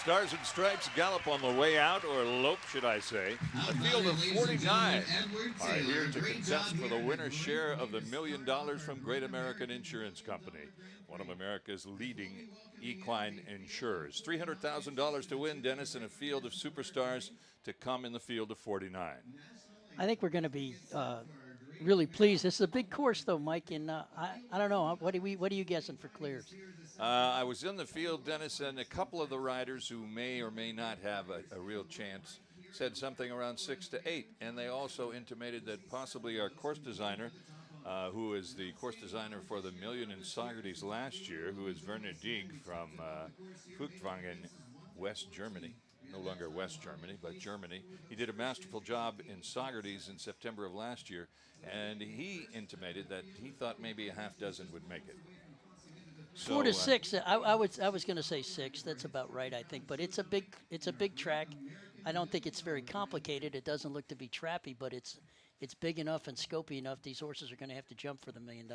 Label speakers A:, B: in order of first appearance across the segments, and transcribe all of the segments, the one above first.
A: Stars and Stripes gallop on the way out, or lope, should I say. A field of 49 are here to contest for the winner's share of the $1 million from Great American Insurance Company, one of America's leading equine insurers. $300,000 to win, Dennis, in a field of superstars to come in the field of 49.
B: I think we're going to be really pleased. This is a big course, though, Mike, and I don't know. What are you guessing for clears?
A: I was in the field, Dennis, and a couple of the riders who may or may not have a real chance said something around 6 to 8, and they also intimated that possibly our course designer, who is the course designer for the Million in Socrates last year, who is Werner Dieg from Furtwangen, West Germany. No longer West Germany, but Germany. He did a masterful job in Socrates in September of last year, and he intimated that he thought maybe a half dozen would make it. So,
B: 4 to 6. I was going to say 6. That's about right, I think. But it's a big track. I don't think it's very complicated. It doesn't look to be trappy, but it's big enough and scopy enough. These horses are going to have to jump for the $1 million.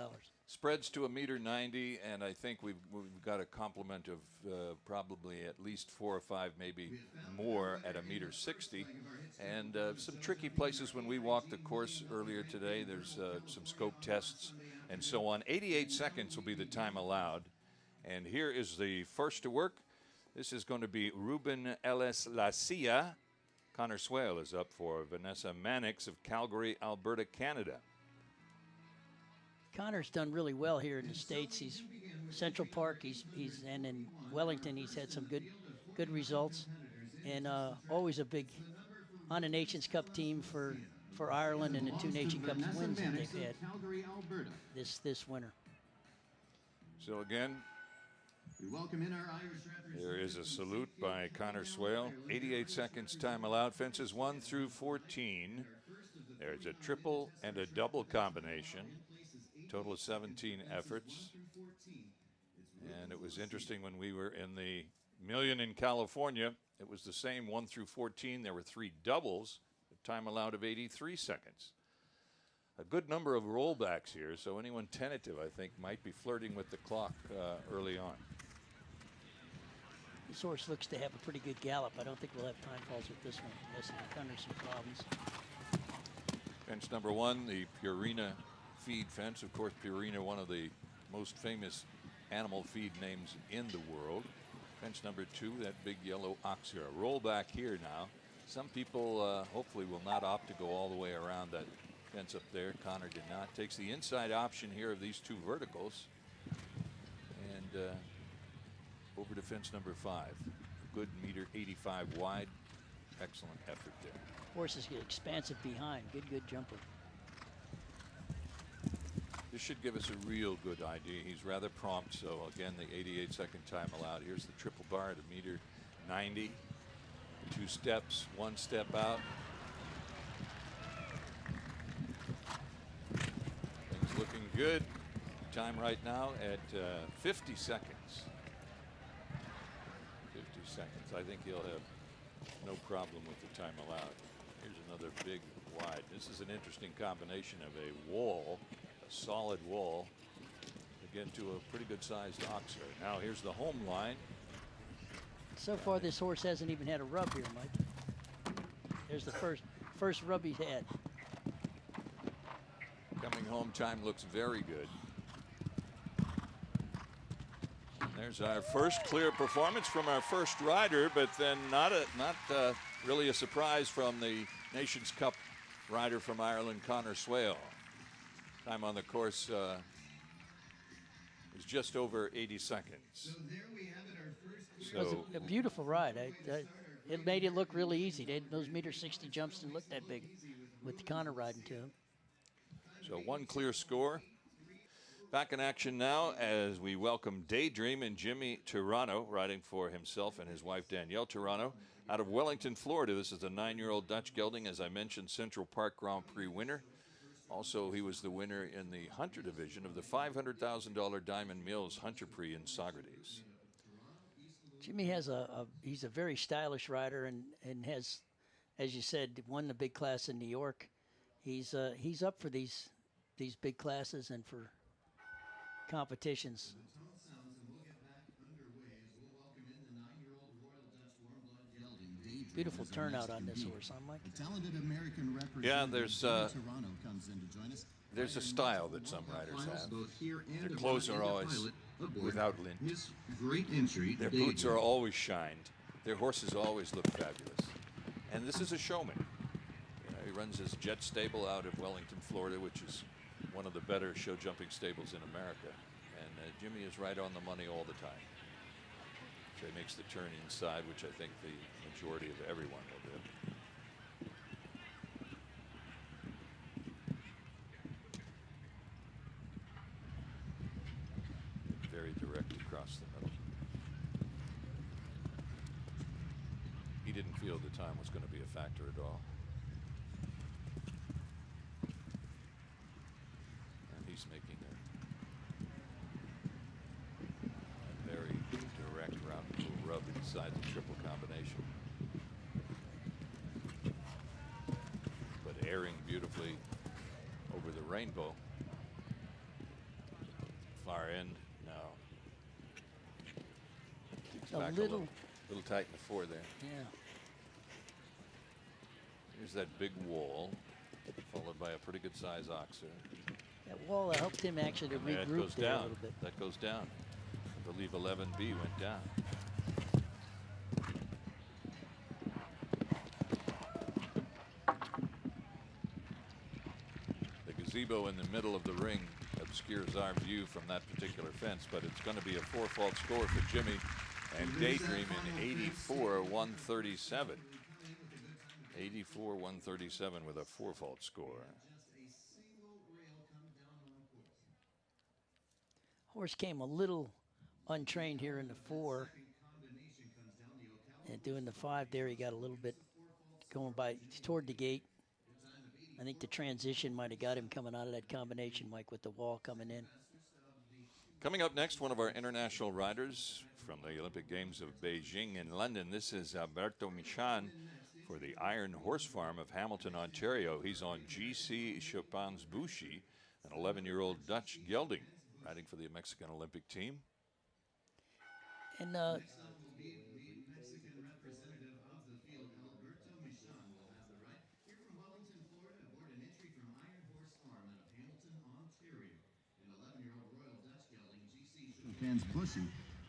A: Spreads to $1.90, and I think we've got a complement of probably at least 4 or 5, maybe more at $1.60, and some tricky places when we walked the course earlier today. There's some scope tests and so on. 88 seconds will be the time allowed, and here is the first to work. This is going to be Ruben Ellis La Silla. Connor Swale is up for Vanessa Mannix of Calgary, Alberta, Canada.
B: Connor's done really well here in the States. He's Central Park. And in Wellington he's had some good results, and always a big on a Nations Cup team for Ireland, and the 2 Nation Cup wins that they've had this winter.
A: So again, there is a salute by Connor Swale. 88 seconds time allowed. Fences 1 through 14. There's a triple and a double combination. Total of 17 efforts. And it was interesting when we were in the Million in California. It was the same 1 through 14. There were 3 doubles. A time allowed of 83 seconds. A good number of rollbacks here, so anyone tentative, I think, might be flirting with the clock early on.
B: This horse looks to have a pretty good gallop. I don't think we'll have time falls with this one unless he encounters some problems.
A: Fence number 1, the Purina feed fence. Of course, Purina, one of the most famous animal feed names in the world. Fence number 2, that big yellow ox here. Roll back here now. Some people hopefully will not opt to go all the way around that fence up there. Connor did not. Takes the inside option here of these 2 verticals. And over to fence number 5. Good meter 85 wide. Excellent effort there.
B: Horses get expansive behind. Good jumper.
A: This should give us a real good idea. He's rather prompt, so again, the 88-second time allowed. Here's the triple bar at $1.90. 2 steps, 1 step out. Things looking good. Time right now at 50 seconds. 50 seconds. I think he'll have no problem with the time allowed. Here's another big wide. This is an interesting combination of a wall, a solid wall, again to a pretty good sized oxer. Now here's the home line.
B: So far this horse hasn't even had a rub here, Mike. There's the first rub he's had.
A: Coming home time looks very good. There's our first clear performance from our first rider, but then not really a surprise from the Nations Cup rider from Ireland, Connor Swale. Time on the course is just over 80 seconds. So there we have it, our first.
B: It was a beautiful ride. It made it look really easy. Those meter 60 jumps didn't look that big with Connor riding to him.
A: So 1 clear score. Back in action now as we welcome Daydream and Jimmy Turano, riding for himself and his wife Danielle Turano, out of Wellington, Florida. This is a 9-year-old Dutch gelding, as I mentioned, Central Park Grand Prix winner. Also, he was the winner in the Hunter division of the $500,000 Diamond Mills Hunter Prix in Socrates.
B: Jimmy has he's a very stylish rider and has, as you said, won the big class in New York. He's up for these big classes and for competitions. beautiful turnout on this horse, huh, Mike?
A: Yeah, there's a style that some riders have. Their clothes are always without lint. Their boots are always shined. Their horses always look fabulous. And this is a showman. He runs his Jet stable out of Wellington, Florida, which is one of the better show jumping stables in America. And Jimmy is right on the money all the time. So he makes the turn inside, which I think the majority of everyone will do. Very direct across the middle. He didn't feel the time was going to be a factor at all. And he's making a very direct round rub inside the triple combination. But airing beautifully over the rainbow. Far end now. Takes
B: A
A: back
B: little
A: little tight in the four there.
B: Yeah.
A: Here's that big wall, followed by a pretty good size oxer.
B: That wall helped him actually to
A: And that
B: regroup
A: goes
B: there a
A: down.
B: little bit.
A: That goes down. I believe 11B went down. The gazebo in the middle of the ring obscures our view from that particular fence, but it's going to be a 4-fault score for Jimmy and Daydream in 84-137. 84-137 with a 4-fault score.
B: Horse came a little untrained here in the 4. And doing the 5 there, he got a little bit going by toward the gate. I think the transition might have got him coming out of that combination, Mike, with the wall coming in.
A: Coming up next, one of our international riders from the Olympic Games of Beijing and London. This is Alberto Michan for the Iron Horse Farm of Hamilton, Ontario. He's on GC Chopin's Bushi, an 11-year-old Dutch gelding, riding for the Mexican Olympic team.
B: And
C: Bushi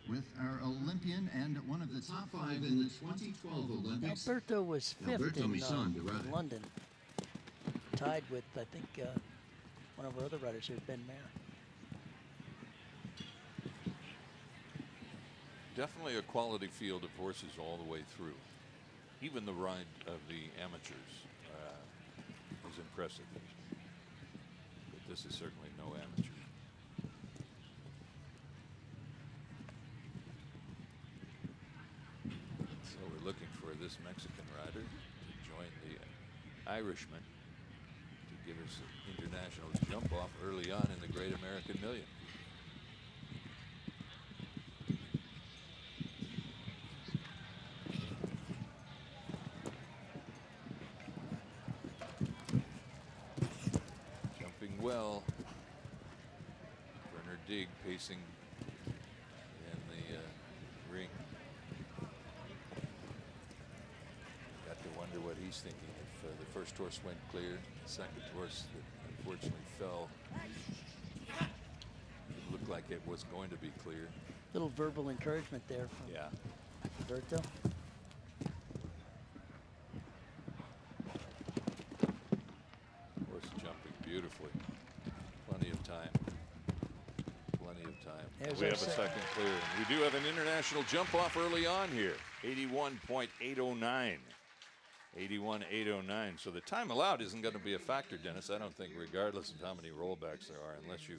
C: with our Olympian and one of the top 5 in the 2012 Olympics.
B: Alberto was 5th
C: Alberto
B: in
C: Michan, the rider.
B: London, tied with, I think, one of our other riders here, Ben Mayer.
A: Definitely a quality field of horses all the way through. Even the ride of the amateurs was impressive. But this is certainly no amateur. So we're looking for this Mexican rider to join the Irishman to give us an international jump off early on in the Great American Million. Well, Bernard Digg pacing in the ring. Got to wonder what he's thinking. If the first horse went clear, the second horse that unfortunately fell, it looked like it was going to be clear.
B: Little verbal encouragement there from Alberto.
A: Horse jumping beautifully. Plenty of time. Plenty of time.
B: There's
A: We
B: our
A: have a second clear. And we do have an international jump off early on here. 81.809. 81.809. So the time allowed isn't going to be a factor, Dennis. I don't think, regardless of how many rollbacks there are, unless you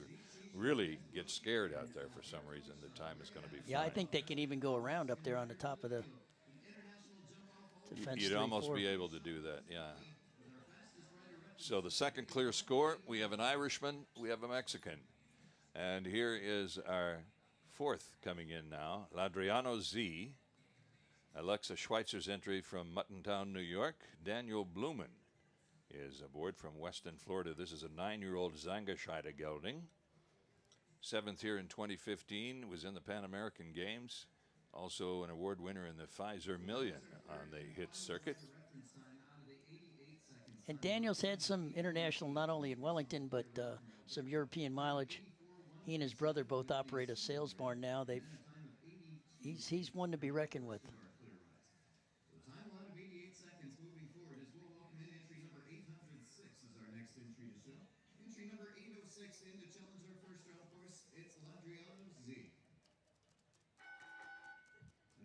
A: really get scared out there for some reason, the time is going to be fine.
B: Yeah, I think they can even go around up there on the top of the fence.
A: You'd almost be able to do that, yeah. So the second clear score, we have an Irishman, we have a Mexican. And here is our fourth coming in now, Ladriano Z. Alexa Schweitzer's entry from Muttontown, New York. Daniel Blumen is aboard from Weston, Florida. This is a 9-year-old Zangerscheide gelding. 7th here in 2015, was in the Pan American Games. Also an award winner in the Pfizer Million on the hit circuit.
B: And Daniel's had some international, not only in Wellington, but some European mileage. He and his brother both operate a sales barn now. He's one to be reckoned with.
C: The time allowed of 88 seconds moving forward as we'll welcome in entry number 806 as our next entry to show. Entry number 806 in to challenge our first round horse. It's Ladriano Z.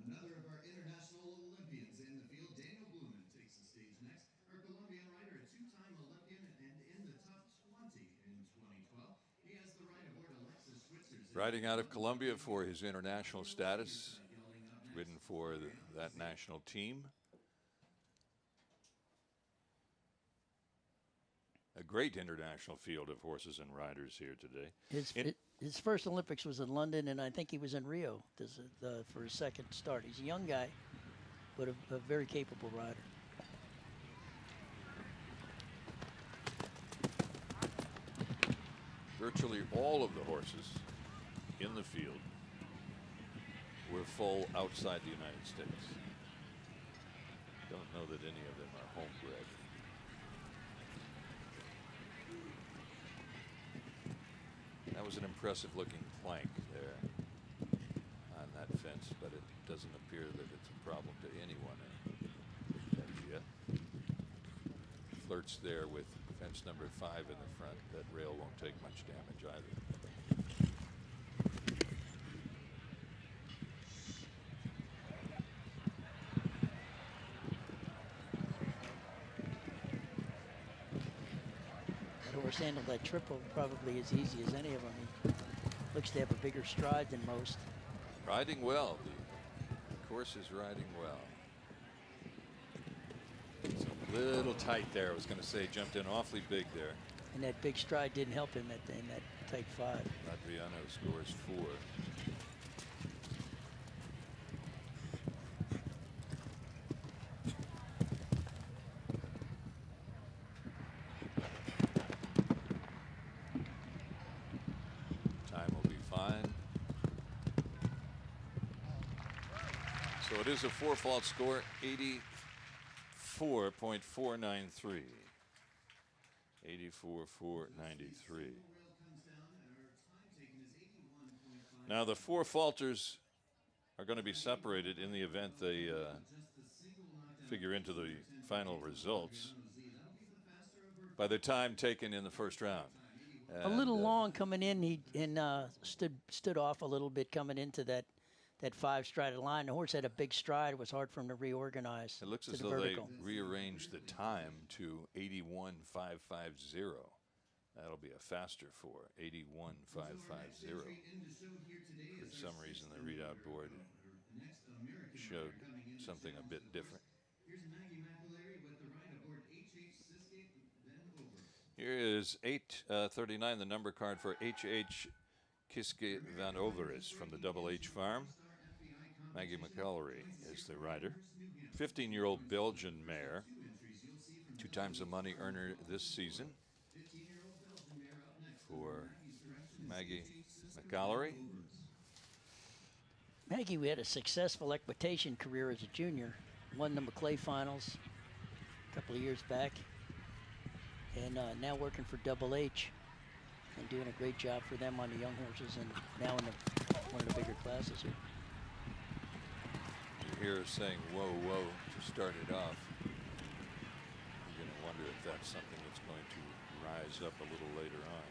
C: Another of our international Olympians in the field, Daniel Blumen, takes the stage next. Our Colombian rider, a two-time Olympian and in the top 20 in 2012. He has the ride aboard Alexis Schwitzer's.
A: Riding out of Colombia for his international status, ridden for that national team. A great international field of horses and riders here today.
B: His first Olympics was in London, and I think he was in Rio for his second start. He's a young guy, but a very capable rider.
A: Virtually all of the horses in the field were full outside the United States. Don't know that any of them are homebred. That was an impressive looking plank there on that fence, but it doesn't appear that it's a problem to anyone as yet. Flirts there with fence number 5 in the front. That rail won't take much damage either.
B: That horse handled that triple probably as easy as any of them. He looks to have a bigger stride than most.
A: Riding well. The course is riding well. It's a little tight there. I was going to say jumped in awfully big there.
B: And that big stride didn't help him in that tight 5.
A: Adriano scores 4. Time will be fine. So it is a 4-fault score, 84.493. 84.493. Now the 4 falters are going to be separated in the event they figure into the final results by the time taken in the first round.
B: A little long coming in. He stood off a little bit coming into that 5-strided line. The horse had a big stride. It was hard for him to reorganize.
A: It looks as though they rearranged the time to 81.550. That'll be a faster 4, 81.550. For some reason, the readout board showed something a bit different. Here is 8:39, the number card for H.H. Kiske van Overis from the Double H Farm. Maggie McElroy is the rider. 15-year-old Belgian mare. 2 times the money earner this season for Maggie McElroy.
B: Maggie, we had a successful equitation career as a junior. Won the Maclay finals a couple of years back. And now working for Double H and doing a great job for them on the young horses and now in one of the bigger classes here.
A: You hear her saying, whoa, whoa, to start it off. You're going to wonder if that's something that's going to rise up a little later on.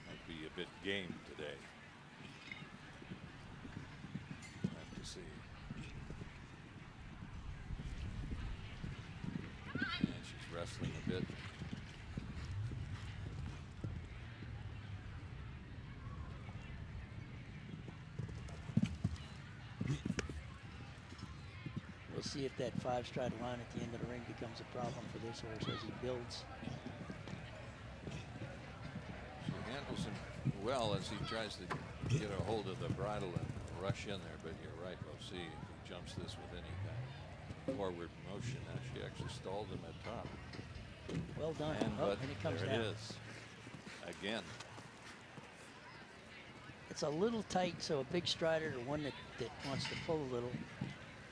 A: Might be a bit game today. Have to see. And she's wrestling a bit.
B: We'll see if that 5-strided line at the end of the ring becomes a problem for this horse as he builds.
A: She handles him well as he tries to get a hold of the bridle and rush in there, but you're right, we'll see if he jumps this with any kind of forward motion. Now she actually stalled him at top.
B: Well done.
A: And,
B: and it comes
A: there
B: down.
A: it is. Again.
B: It's a little tight, so a big strider or one that wants to pull a little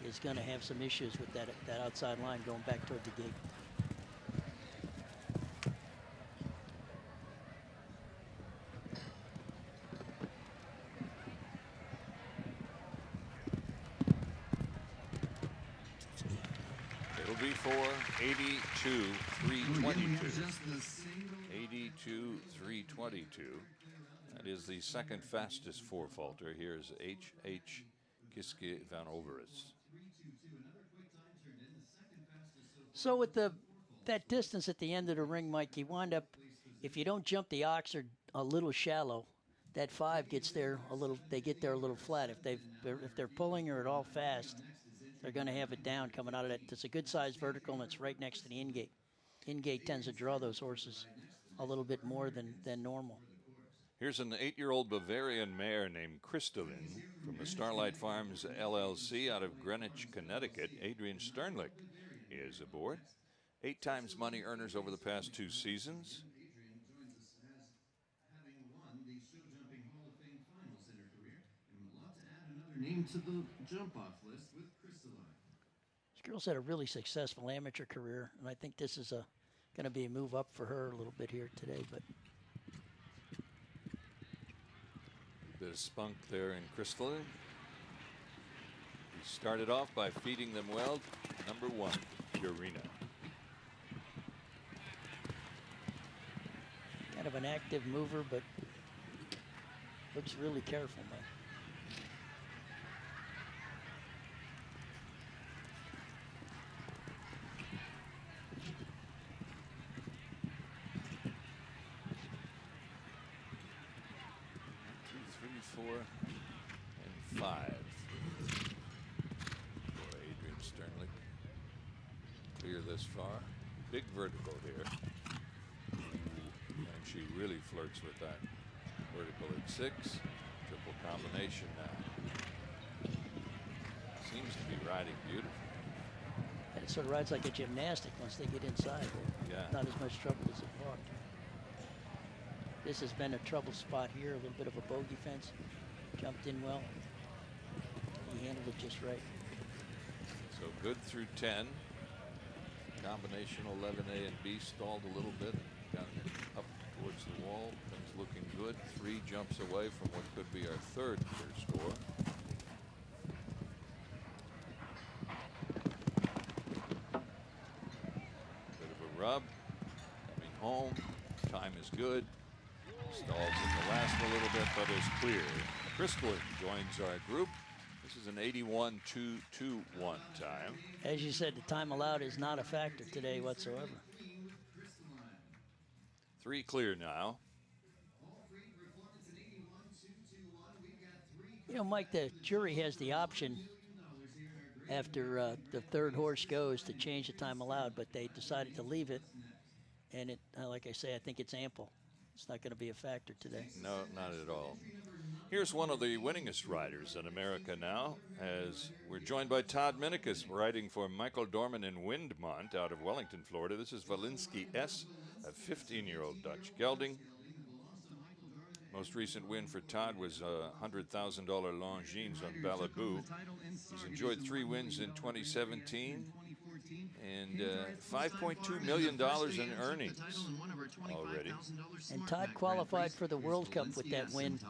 B: is going to have some issues with that outside line going back toward the gate.
A: It'll be for 82, 322. 82, 322. That is the second fastest four-faulter. Here's H. Kiske van Overis.
B: So with that distance at the end of the ring, Mike, you wind up, if you don't jump the Oxford a little shallow, that 5 gets there a little. They get there a little flat. If they're pulling her at all fast, they're going to have it down coming out of that. It's a good sized vertical, and it's right next to the in-gate. In-gate tends to draw those horses a little bit more than normal.
A: Here's an 8-year-old Bavarian mare named Crystalline from the Starlight Farms LLC out of Greenwich, Connecticut. Adrian Sternlick is aboard. 8 times money earners over the past 2 seasons.
C: Adrian joins us as having won the Show Jumping Hall of Fame finals in her career and would love to add another name to the jump-off list with Crystalline.
B: This girl's had a really successful amateur career, and I think this is going to be a move up for her a little bit here today. But
A: Bit of spunk there in Crystalline. He started off by feeding them well. Number 1, Purina.
B: kind of an active mover, but looks really careful, Mike.
A: Four and 5 for Adrian Sternlick. Clear this far. Big vertical here. And she really flirts with that vertical at 6. Triple combination now. Seems to be riding beautifully.
B: And it sort of rides like a gymnastic once they get inside.
A: Yeah.
B: Not as much trouble as it walked. This has been a trouble spot here, a little bit of a bogey fence. Jumped in well. He handled it just right.
A: So good through 10. Combination 11A and B stalled a little bit. Got up towards the wall. Things looking good. 3 jumps away from what could be our 3rd clear score. Bit of a rub. Coming home. Time is good. Stalls in the last a little bit, but is clear. Crystalline joins our group. This is an 81.221 time.
B: As you said, the time allowed is not a factor today whatsoever.
A: 3 clear now.
B: You know, Mike, the jury has the option after the 3rd horse goes to change the time allowed, but they decided to leave it. And it, like I say, I think it's ample. It's not going to be a factor today.
A: No, not at all. Here's one of the winningest riders in America now, as we're joined by Todd Minicus, riding for Michael Dorman in Windmont out of Wellington, Florida. This is Valinsky S., a 15-year-old Dutch gelding. Most recent win for Todd was $100,000 Longines on Balabu. He's enjoyed 3 wins in 2017 and $5.2 million in earnings already.
B: And Todd qualified for the World Cup with that win.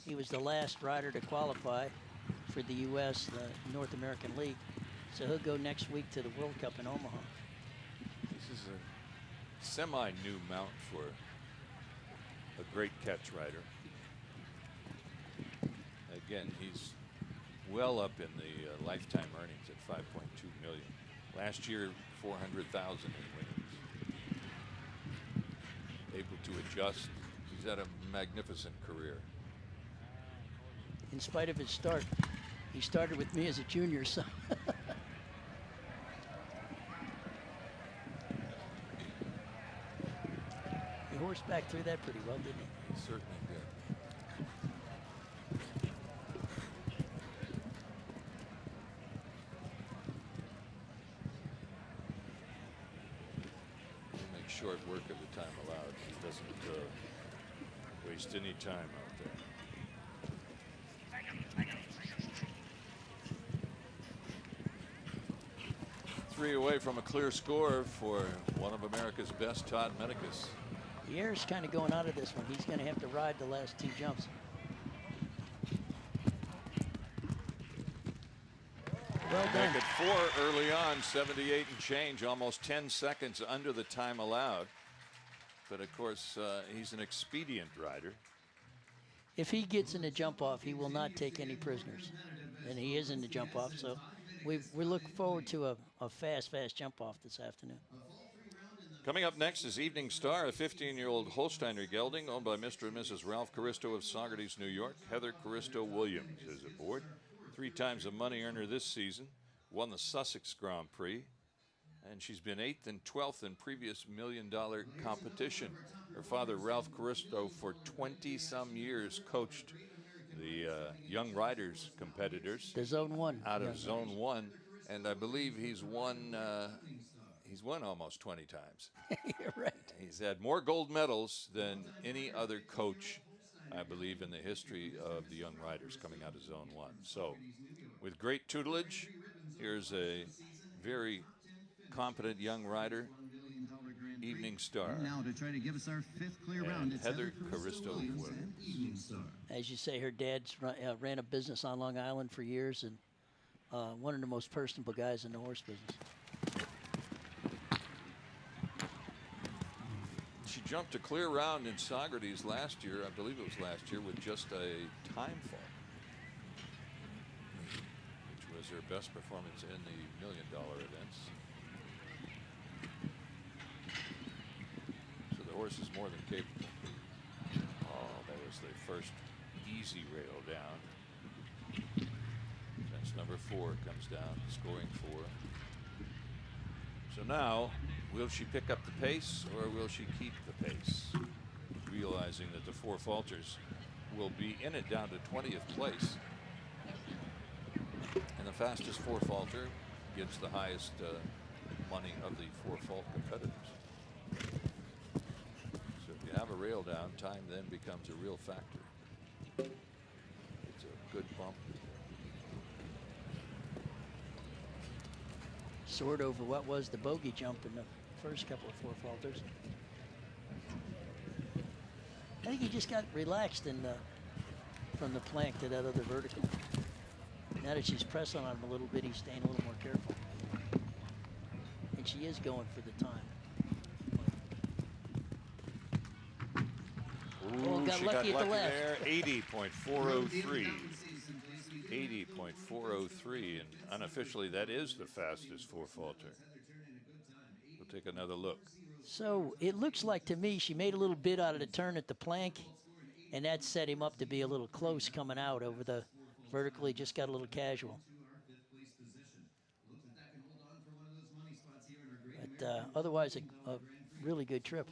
B: He was the last rider to qualify for the U.S., the North American League. So he'll go next week to the World Cup in Omaha.
A: This is a semi-new mount for a great catch rider. Again, he's well up in the lifetime earnings at $5.2 million. Last year, $400,000 in winnings. Able to adjust. He's had a magnificent career.
B: In spite of his start, he started with me as a junior, so. He horseback through that pretty well, didn't he?
A: He certainly did. He'll make short work of the time allowed. He doesn't waste any time out there. 3 away from a clear score for one of America's best, Todd Medicus.
B: The air's kind of going out of this one. He's going to have to ride the last 2 jumps. Well done.
A: Make it 4 early on, 78 and change, almost 10 seconds under the time allowed. But of course, he's an expedient rider.
B: If he gets in the jump off, he will not take any prisoners. And he is in the jump off, so we look forward to a fast jump off this afternoon.
A: Coming up next is Evening Star, a 15-year-old Holsteiner gelding owned by Mr. and Mrs. Ralph Caristo of Saugerties, New York. Heather Caristo Williams is aboard. 3 times a money earner this season. Won the Sussex Grand Prix. And she's been 8th and 12th in previous $1 million competition. Her father, Ralph Caristo, for 20-some years coached the young riders competitors.
B: The Zone 1.
A: Out of Zone 1. And I believe he's won almost 20 times.
B: You're right.
A: He's had more gold medals than any other coach, I believe, in the history of the young riders coming out of Zone 1. So, with great tutelage, here's a very competent young rider, Evening Star.
D: Now to try to give us our 5th clear round, it's
A: Heather Caristo
D: Williams
A: Williams.
D: and Evening Star.
B: As you say, her dad's ran a business on Long Island for years, and one of the most personable guys in the horse business.
A: She jumped a clear round in Saugerties last year, I believe it was last year, with just a time fall, which was her best performance in the $1 million events. So the horse is more than capable. Oh, that was the first easy rail down. Fence number 4 comes down, scoring 4. So now, will she pick up the pace or will she keep the pace? Realizing that the 4 falters will be in it down to 20th place. And the fastest 4 falter gets the highest money of the 4 fault competitors. So if you have a rail down, time then becomes a real factor. It's a good bump.
B: Soared over what was the bogey jump in the first couple of 4 falters. I think he just got relaxed from the plank to that other vertical. Now that she's pressing on him a little bit, he's staying a little more careful. And she is going for the time.
A: Ooh,
B: got
A: she
B: lucky
A: got
B: at the
A: lucky
B: left.
A: there. 80.403. 80.403, and unofficially that is the fastest 4 falter. We'll take another look.
B: So it looks like to me she made a little bit out of the turn at the plank, and that set him up to be a little close coming out over the vertically, just got a little casual. But otherwise a really good trip.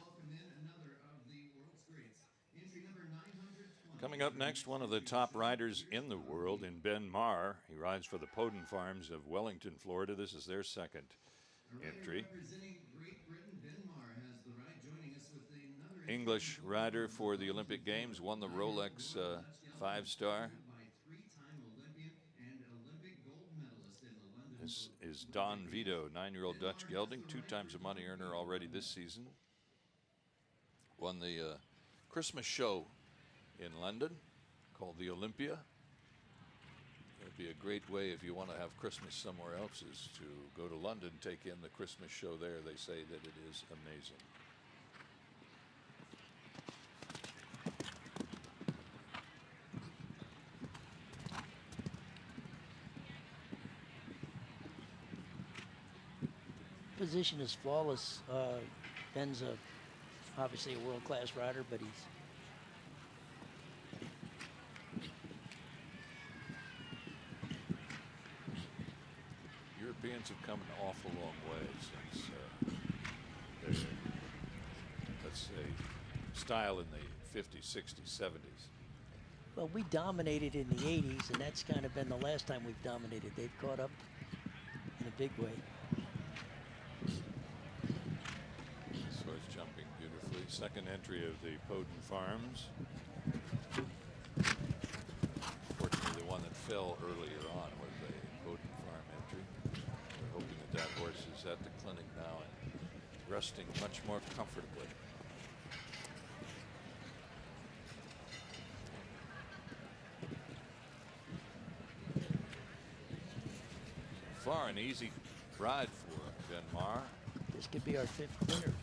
A: Coming up next, one of the top riders in the world in Ben Marr. He rides for the Poden Farms of Wellington, Florida. This is their second entry. English rider for the Olympic Games, won the Rolex 5-star. This is Don Vito, 9-year-old Dutch gelding, 2 times a money earner already this season. Won the Christmas show in London called the Olympia. It'd be a great way if you want to have Christmas somewhere else is to go to London, take in the Christmas show there. They say that it is amazing.
B: Position is flawless. Ben's obviously a world-class rider, but he's
A: Europeans have come an awful long way since their, let's say, style in the 50s, 60s, 70s.
B: well, we dominated in the 80s, and that's kind of been the last time we've dominated. They've caught up in a big way.
A: So it's jumping beautifully. Second entry of the Poden Farms. Fortunately, the one that fell earlier on was a Poden Farm entry. We're hoping that that horse has at the clinic now and resting much more comfortably. Far an easy ride for Ben Marr.
B: This could be our 5th winner.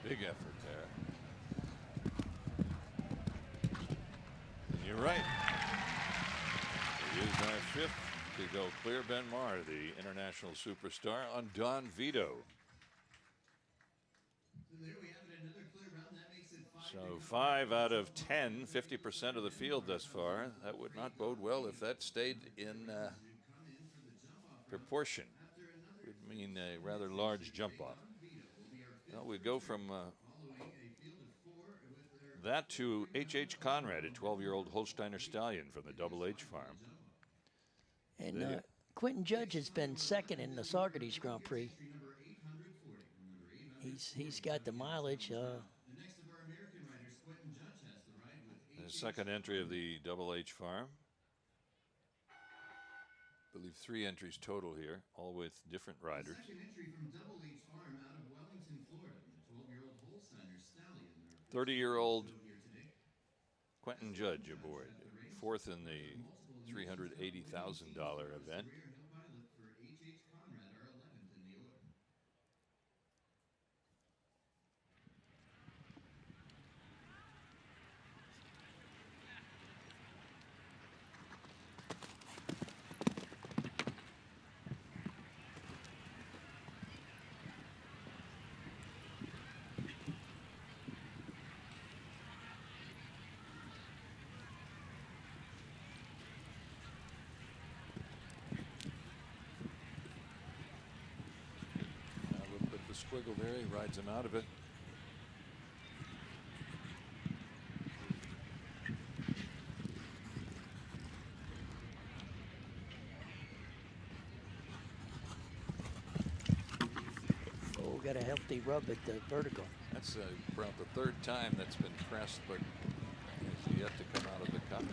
A: Big effort there. And you're right. It is our 5th to go clear Ben Marr, the international superstar, on Don Vito.
C: So there we have it, another clear round. That makes it 5.
A: So 5 out of 10, 50% of the field thus far. That would not bode well if that stayed in proportion. Would mean a rather large jump off. Well, we go from that to H.H. Conrad, a 12-year-old Holsteiner stallion from the Double H farm.
B: And Quentin Judge has been 2nd in the Saugerties Grand Prix. He's got the mileage.
C: The next of our American riders, Quentin Judge, has the ride with
A: The second entry of the Double H farm. I believe 3 entries total here, all with different riders.
C: second entry from Double H Farm out of Wellington, Florida. The 12-year-old Holsteiner stallion.
A: 30-year-old Quentin Judge aboard, 4th in the $380,000 event.
C: Rear hill pilot for H.H. Conrad, our 11th in the order.
A: A little bit of a squiggle there, he rides him out of it.
B: Oh, got a healthy rub at the vertical.
A: That's about the 3rd time that's been pressed, but he's yet to come out of the cups.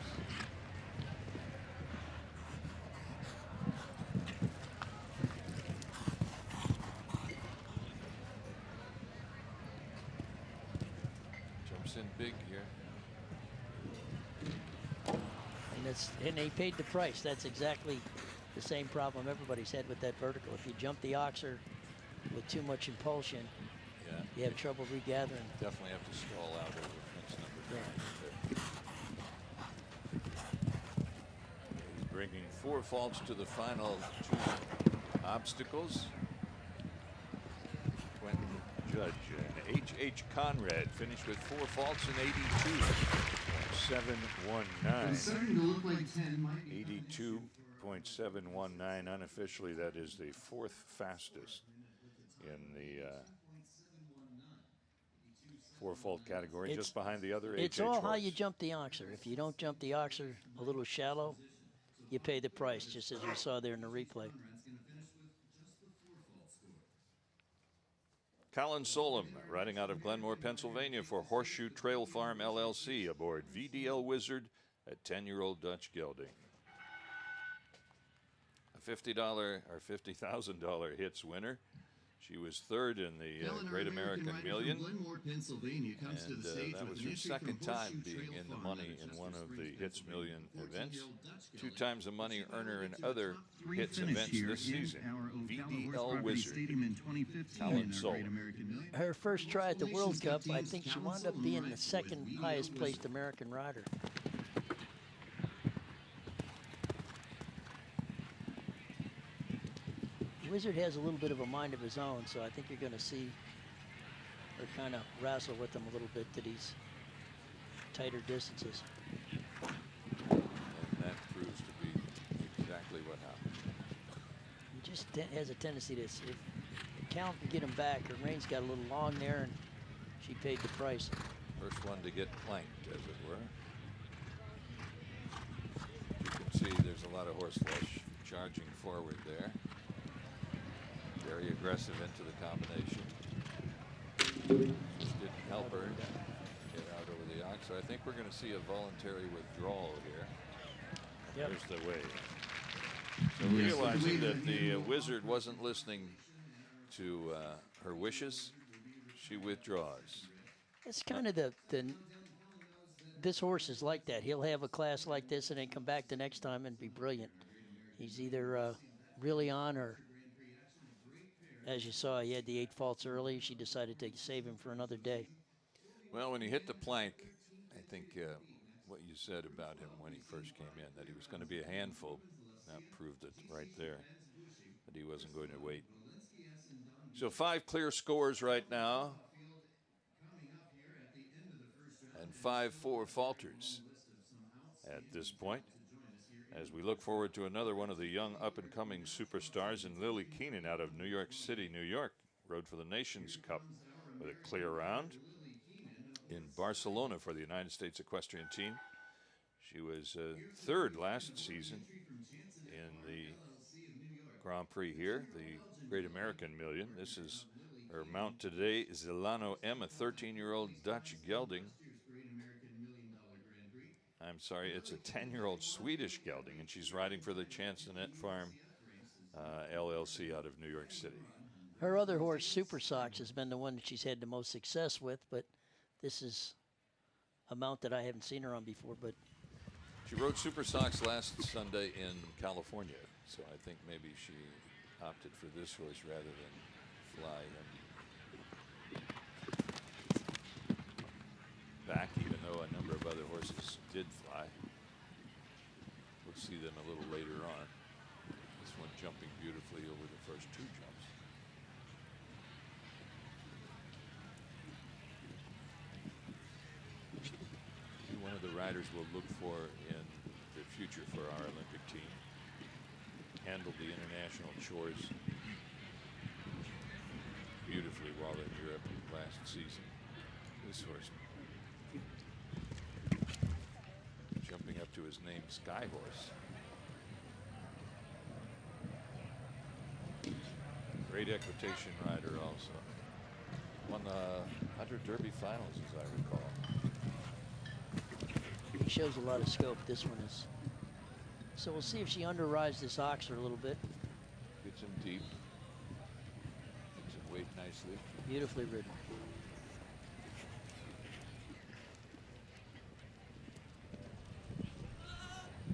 A: Jumps in big here.
B: And they paid the price. That's exactly the same problem everybody's had with that vertical. If you jump the oxer with too much impulsion,
A: Yeah,
B: you have trouble regathering.
A: definitely have to stall out over fence number 9. He's bringing 4 faults to the final 2 obstacles. Quentin Judge and H.H. Conrad finished with 4 faults in 82.719.
C: It's starting to look like 10 might be
A: 82.719 unofficially. That is the 4th fastest in the 4-fault category,
B: It's-
A: just behind the other
B: It's
A: HH
B: all how
A: horse.
B: you jump the oxer. If you don't jump the oxer a little shallow, you pay the price, just as we saw there in the replay.
A: Colin Solom riding out of Glenmore, Pennsylvania for Horseshoe Trail Farm LLC aboard VDL Wizard at 10-year-old Dutch gelding. A $50 or $50,000 hits winner. She was 3rd in the
C: Helen, our
A: Great American
C: rider
A: Million.
C: from Glenmore, Pennsylvania, comes to
A: And
C: the stage
A: that
C: with
A: was
C: an
A: her
C: entry
A: second
C: from
A: time
C: Horseshoe
A: being
C: Trail
A: in the
C: Farm
A: money
C: out of
A: in one
C: Chester
A: of the
C: Springs,
A: Hits Million
C: Pennsylvania.
A: events.
C: 14-year-old Dutch
A: 2
C: gelding.
A: times the money earner in
C: Into the
A: other
C: top
D: Three
A: hits
D: finish
A: events
D: here
A: this
D: in
A: season.
D: our Ocala Horse
A: VDL
D: Property
A: Wizard.
D: Stadium in 2015
A: Colin
D: in our
A: Solom.
D: Great American Million.
B: Her first try at the World Cup, I
C: Nations
B: think she
C: Captains
B: wound up
C: Council
B: being the
C: rides
B: 2nd
C: with
B: highest
C: VDL
B: placed
C: Wizard.
B: American rider. Wizard has a little bit of a mind of his own, so I think you're going to see her kind of wrestle with him a little bit to these tighter distances.
A: And that proves to be exactly what happened.
B: He just has a tendency to, if Cal can get him back, her reins got a little long there, and she paid the price.
A: First one to get planked, as it were. You can see there's a lot of horseflesh charging forward there. Very aggressive into the combination. Just didn't help her get out over the ox. So I think we're going to see a voluntary withdrawal here.
B: Yep.
A: There's the way. So realizing that the wizard wasn't listening to her wishes, she withdraws.
B: It's kind of this horse is like that. He'll have a class like this and then come back the next time and be brilliant. He's either really on or, as you saw, he had the 8 faults early. She decided to save him for another day.
A: Well, when he hit the plank, I think what you said about him when he first came in, that he was going to be a handful, that proved it right there, that he wasn't going to wait. So 5 clear scores right now, and 5-4 falters at this point. As we look forward to another one of the young up-and-coming superstars, in Lily Keenan out of New York City, New York, rode for the Nations Cup with a clear round in Barcelona for the United States equestrian team. She was third last season in the Grand Prix here, the Great American Million. This is her mount today, Zilano M, a 13-year-old Dutch gelding. I'm sorry, it's a 10-year-old Swedish gelding, and she's riding for the Chansonet Farm LLC out of New York City.
B: Her other horse, Super Sox, has been the one that she's had the most success with, but this is a mount that I haven't seen her on before. But
A: she rode Super Sox last Sunday in California, so I think maybe she opted for this horse rather than fly him back, even though a number of other horses did fly. We'll see them a little later on. This one jumping beautifully over the first 2 jumps. One of the riders we'll look for in the future for our Olympic team. Handled the international chores beautifully while in Europe last season. This horse jumping up to his name, Sky Horse. Great equitation rider also. Won the Hunter Derby finals, as I recall.
B: he shows a lot of scope. This one is. So we'll see if she underrides this Oxer a little bit.
A: Gets him deep. Gets him weight nicely.
B: Beautifully ridden.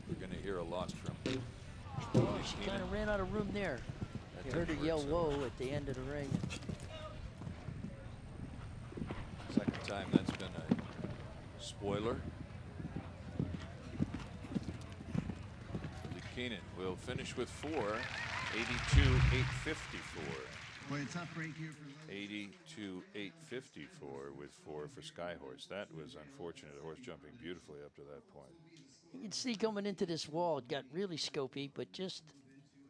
A: We're going to hear a lot from
B: Oh, she kind of ran out of room there. You heard her yell "whoa" at the end of the ring.
A: Second time that's been a spoiler. Lee Keenan will finish with 4, 82-854.
D: Boy, a tough break here for Lily.
A: 82-854 with 4 for Skyhorse. That was unfortunate. The horse jumping beautifully up to that point.
B: You can see coming into this wall, it got really scopy, but just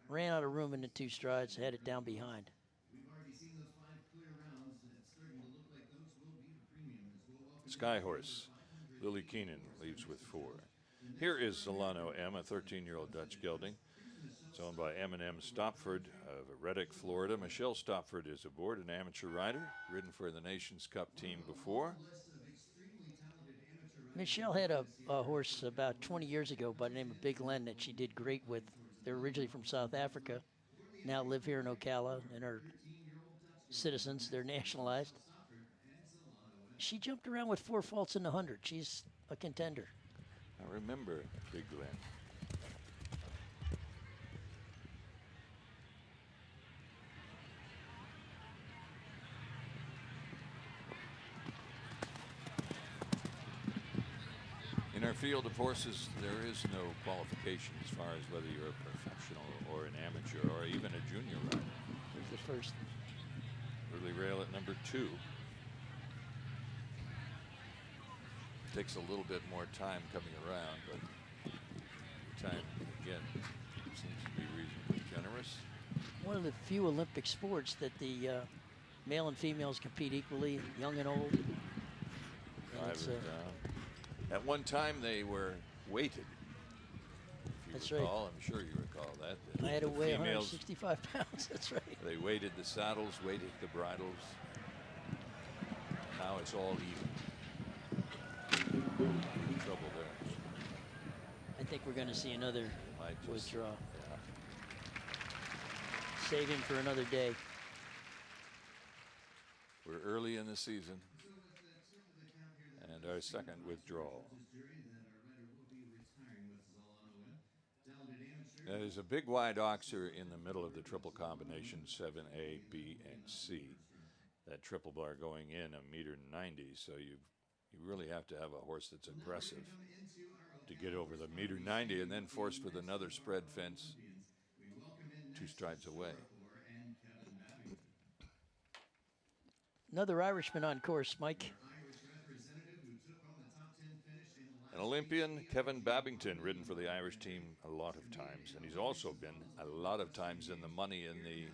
B: ran out of room in the 2 strides, had it down behind.
C: We've already seen those 5 clear rounds, and it's starting to look like those will be the premium as well. Welcome
A: Skyhorse. Lily Keenan leads with 4. Here is Solano M, a 13-year-old Dutch gelding. It's owned by M&M Stopford of Reddick, Florida. Michelle Stopford is aboard, an amateur rider, ridden for the Nations Cup team before.
B: Michelle had a horse about 20 years ago by the name of Big Len that she did great with. They're originally from South Africa, now live here in Ocala and are citizens. They're nationalized. She jumped around with 4 faults in the 100. She's a contender.
A: I remember Big Glen. In our field of horses, there is no qualification as far as whether you're a professional or an amateur or even a junior rider.
B: Here's the first.
A: Early rail at number 2. Takes a little bit more time coming around, but the time, again, seems to be reasonably generous.
B: One of the few Olympic sports that the male and females compete equally, young and old. And it's,
A: At one time, they were weighted. If
B: That's
A: you
B: right.
A: recall, I'm sure you recall that.
B: I had to
A: The
B: weigh
A: females,
B: 165 pounds. That's right.
A: they weighted the saddles, weighted the bridles. Now it's all even. Trouble there.
B: And think we're going to see another
A: Might just-
B: withdrawal.
A: Yeah.
B: Save him for another day.
A: We're early in the season. And our second withdrawal. There's a big wide oxer in the middle of the triple combination 7A, B, and C. That triple bar going in 1.90 m, so you really have to have a horse that's aggressive to get over the 1.90 m, and then forced with another spread fence 2 strides away.
B: Another Irishman on course, Mike.
A: An Olympian, Kevin Babington, ridden for the Irish team a lot of times, and he's also been a lot of times in the money in the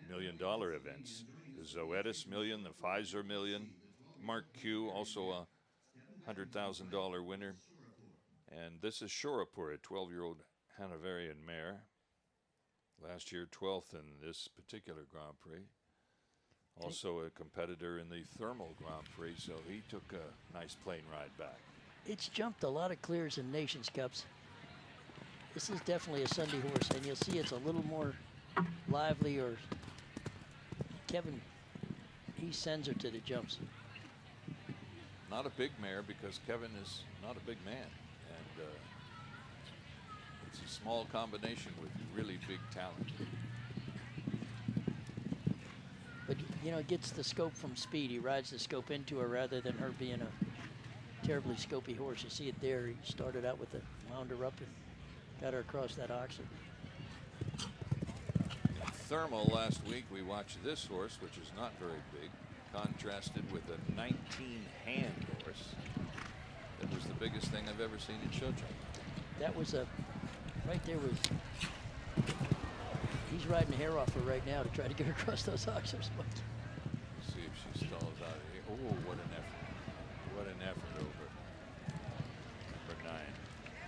A: $1 million events. The Zoetis Million, the Pfizer Million, Mark Q, also a $100,000 winner. And this is Shorapur, a 12-year-old Hanoverian mare. Last year, 12th in this particular Grand Prix. Also a competitor in the Thermal Grand Prix, so he took a nice plane ride back.
B: It's jumped a lot of clears in Nations Cups. This is definitely a Sunday horse, and you'll see it's a little more lively, or Kevin, he sends her to the jumps.
A: Not a big mare because Kevin is not a big man. And it's a small combination with really big talent.
B: But, you know, it gets the scope from speed. He rides the scope into her rather than her being a terribly scopy horse. You see it there. He started out with the wound her up and got her across that oxer.
A: Thermal last week, we watched this horse, which is not very big, contrasted with a 19-hand horse. That was the biggest thing I've ever seen in show jumping.
B: That was a, right there was, he's riding the hair off her right now to try to get her across those oxers.
A: See if she stalls out of here. Oh, what an effort. What an effort over number 9.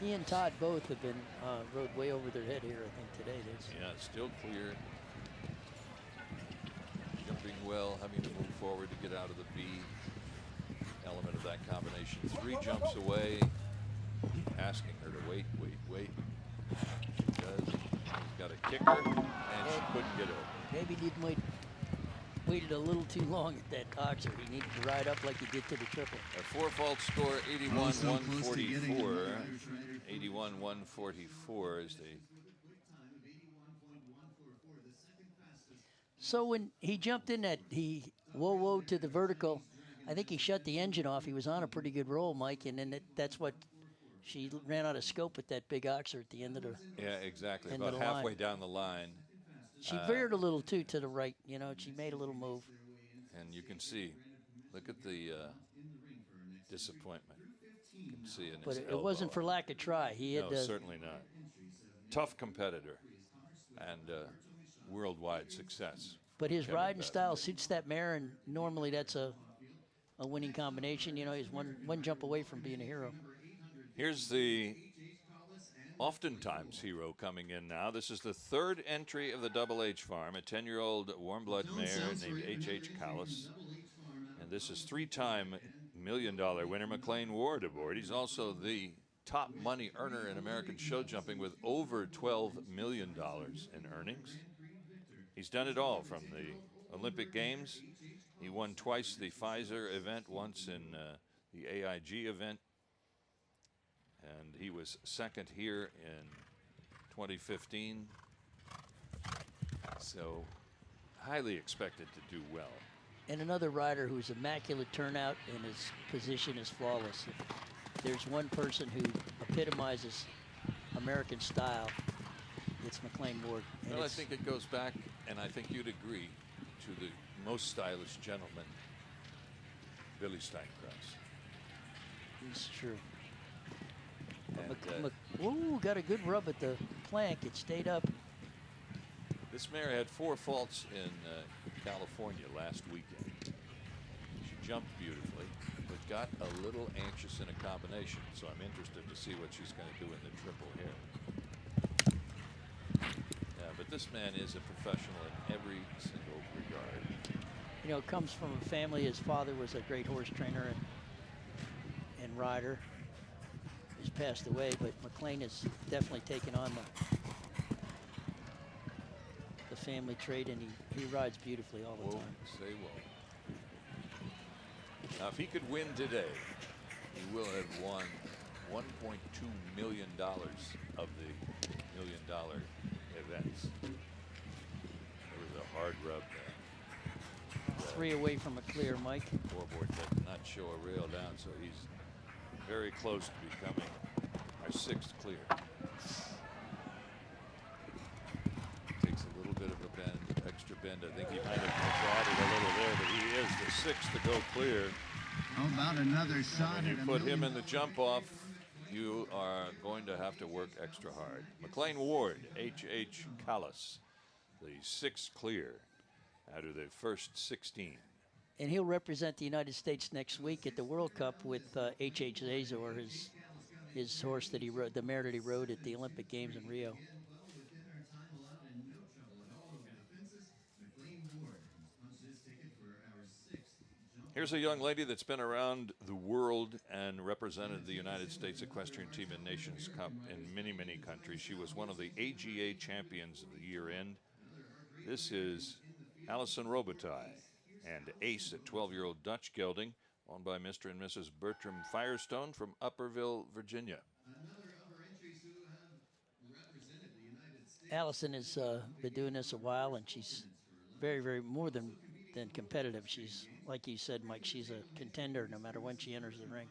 B: He and Todd both have been rode way over their head here, I think, today.
A: Yeah, still clear. Jumping well, having to move forward to get out of the B element of that combination. 3 jumps away, asking her to wait. She does. She's got a kicker, and she couldn't get over.
B: Maybe didn't waited a little too long at that oxer. He needed to ride up like he did to the triple.
A: A 4-fault score,
D: So close to getting
A: 81-144.
D: another Irish rider.
A: 81-144 is the.
B: So when he jumped in that, he whoa to the vertical, I think he shut the engine off. He was on a pretty good roll, Mike, and then that's what she ran out of scope with that big oxer at the end of the.
A: Yeah, exactly.
B: End
A: About
B: of the
A: halfway
B: line.
A: down the line.
B: She veered a little too to the right, you know. She made a little move.
A: And you can see, look at the disappointment. You can see in
B: But
A: his
B: it wasn't for
A: elbow.
B: lack of try. He had
A: No, certainly not. Tough competitor and worldwide success.
B: but his
A: Kevin
B: riding
A: Babbitt.
B: style suits that mare, and normally that's a winning combination. You know, he's one jump away from being a hero.
A: Here's the oftentimes hero coming in now. This is the 3rd entry of the Double H farm, a 10-year-old warm blood mare named H.H. Callis. And this is 3-time $1 million winner McLean Ward aboard. He's also the top money earner in American show jumping with over $12 million in earnings. He's done it all from the Olympic Games. He won twice the Pfizer event, once in the AIG event. And he was 2nd here in 2015. So highly expected to do well.
B: And another rider who's immaculate turnout, and his position is flawless. If there's one person who epitomizes American style, it's McLean Ward. And
A: Well, I
B: it's-
A: think it goes back, and I think you'd agree, to the most stylish gentleman, Billy Steinkraus.
B: it's true.
A: And,
B: Ooh, got a good rub at the plank. It stayed up.
A: this mare had 4 faults in California last weekend. She jumped beautifully, but got a little anxious in a combination, so I'm interested to see what she's going to do in the triple here. Yeah, but this man is a professional in every single regard.
B: You know, comes from a family. His father was a great horse trainer and rider. His passed away, but McLean has definitely taken on the family trait, and he rides beautifully all the
A: Whoa,
B: time.
A: say whoa. Now, if he could win today, he will have won $1.2 million of the $1 million events. There was a hard rub there.
B: 3 away from a clear, Mike.
A: Scoreboard does not show a rail down, so he's very close to becoming our 6th clear. Takes a little bit of a bend, extra bend. I think he might have added a little there, but he is the 6th to go clear.
C: How about another shot?
A: When you
C: at a
A: put him in the
C: $1 million
A: jump off, you are going to have to work extra hard. McLean Ward, H.H. Callis, the 6th clear out of the first 16.
B: And he'll represent the United States next week at the World Cup with H.H. Azor, his horse that he rode, the mare that he rode at the Olympic Games in Rio.
A: Here's a young lady that's been around the world and represented the United States equestrian team in Nations Cup in many, many countries. She was one of the AGA champions of the year end. This is Alison Robitaille and Ace, a 12-year-old Dutch gelding, owned by Mr. and Mrs. Bertram Firestone from Upperville, Virginia.
B: Allison has been doing this a while, and she's very, very more than competitive. She's, like you said, Mike, she's a contender no matter when she enters the ring.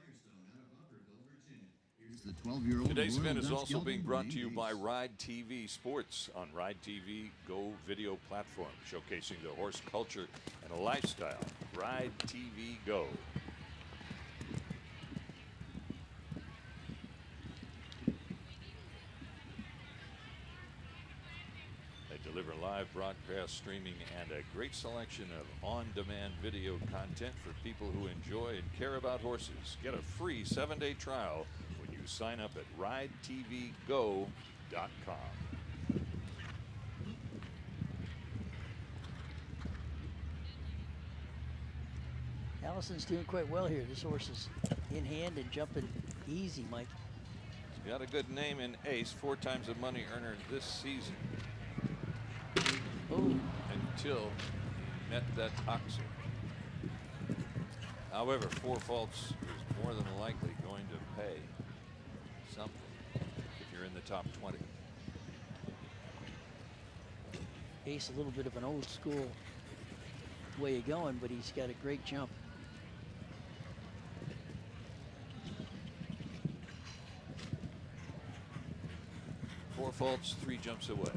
C: Here's the 12-year-old
A: Today's
C: Royal
A: event is
C: Dutch
A: also
C: gelding
A: being brought to you
C: named
A: by
C: Ace.
A: Ride TV Sports on Ride TV Go video platform, showcasing the horse culture and a lifestyle. Ride TV Go. They deliver live broadcast streaming and a great selection of on-demand video content for people who enjoy and care about horses. Get a free 7-day trial when you sign up at ridetvgo.com.
B: Allison's doing quite well here. This horse is in hand and jumping easy, Mike.
A: He's got a good name in Ace, 4 times a money earner this season,
B: Oh,
A: until he met that Oxer. However, Four Faults is more than likely going to pay something if you're in the top 20.
B: Ace, a little bit of an old school way of going, but he's got a great jump.
A: Four Faults, 3 jumps away.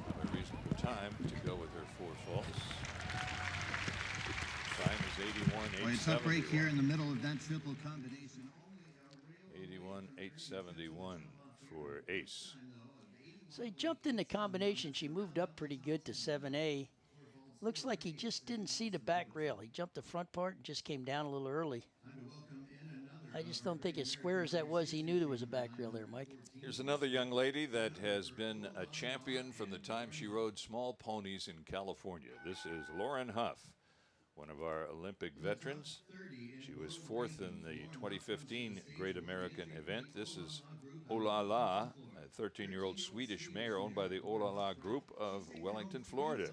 A: A reasonable time to go with her Four Faults. Time is 81.871.
C: Boy, it's up right here in the middle of that triple combination.
A: 81.871 for Ace.
B: So he jumped in the combination. She moved up pretty good to 7A. Looks like he just didn't see the back rail. He jumped the front part and just came down a little early. I just don't think as square as that was, he knew there was a back rail there, Mike.
A: Here's another young lady that has been a champion from the time she rode small ponies in California. This is Lauren Huff, one of our Olympic veterans. She was 4th in the 2015 Great American event. This is Olala, a 13-year-old Swedish mare owned by the Olala Group of Wellington, Florida.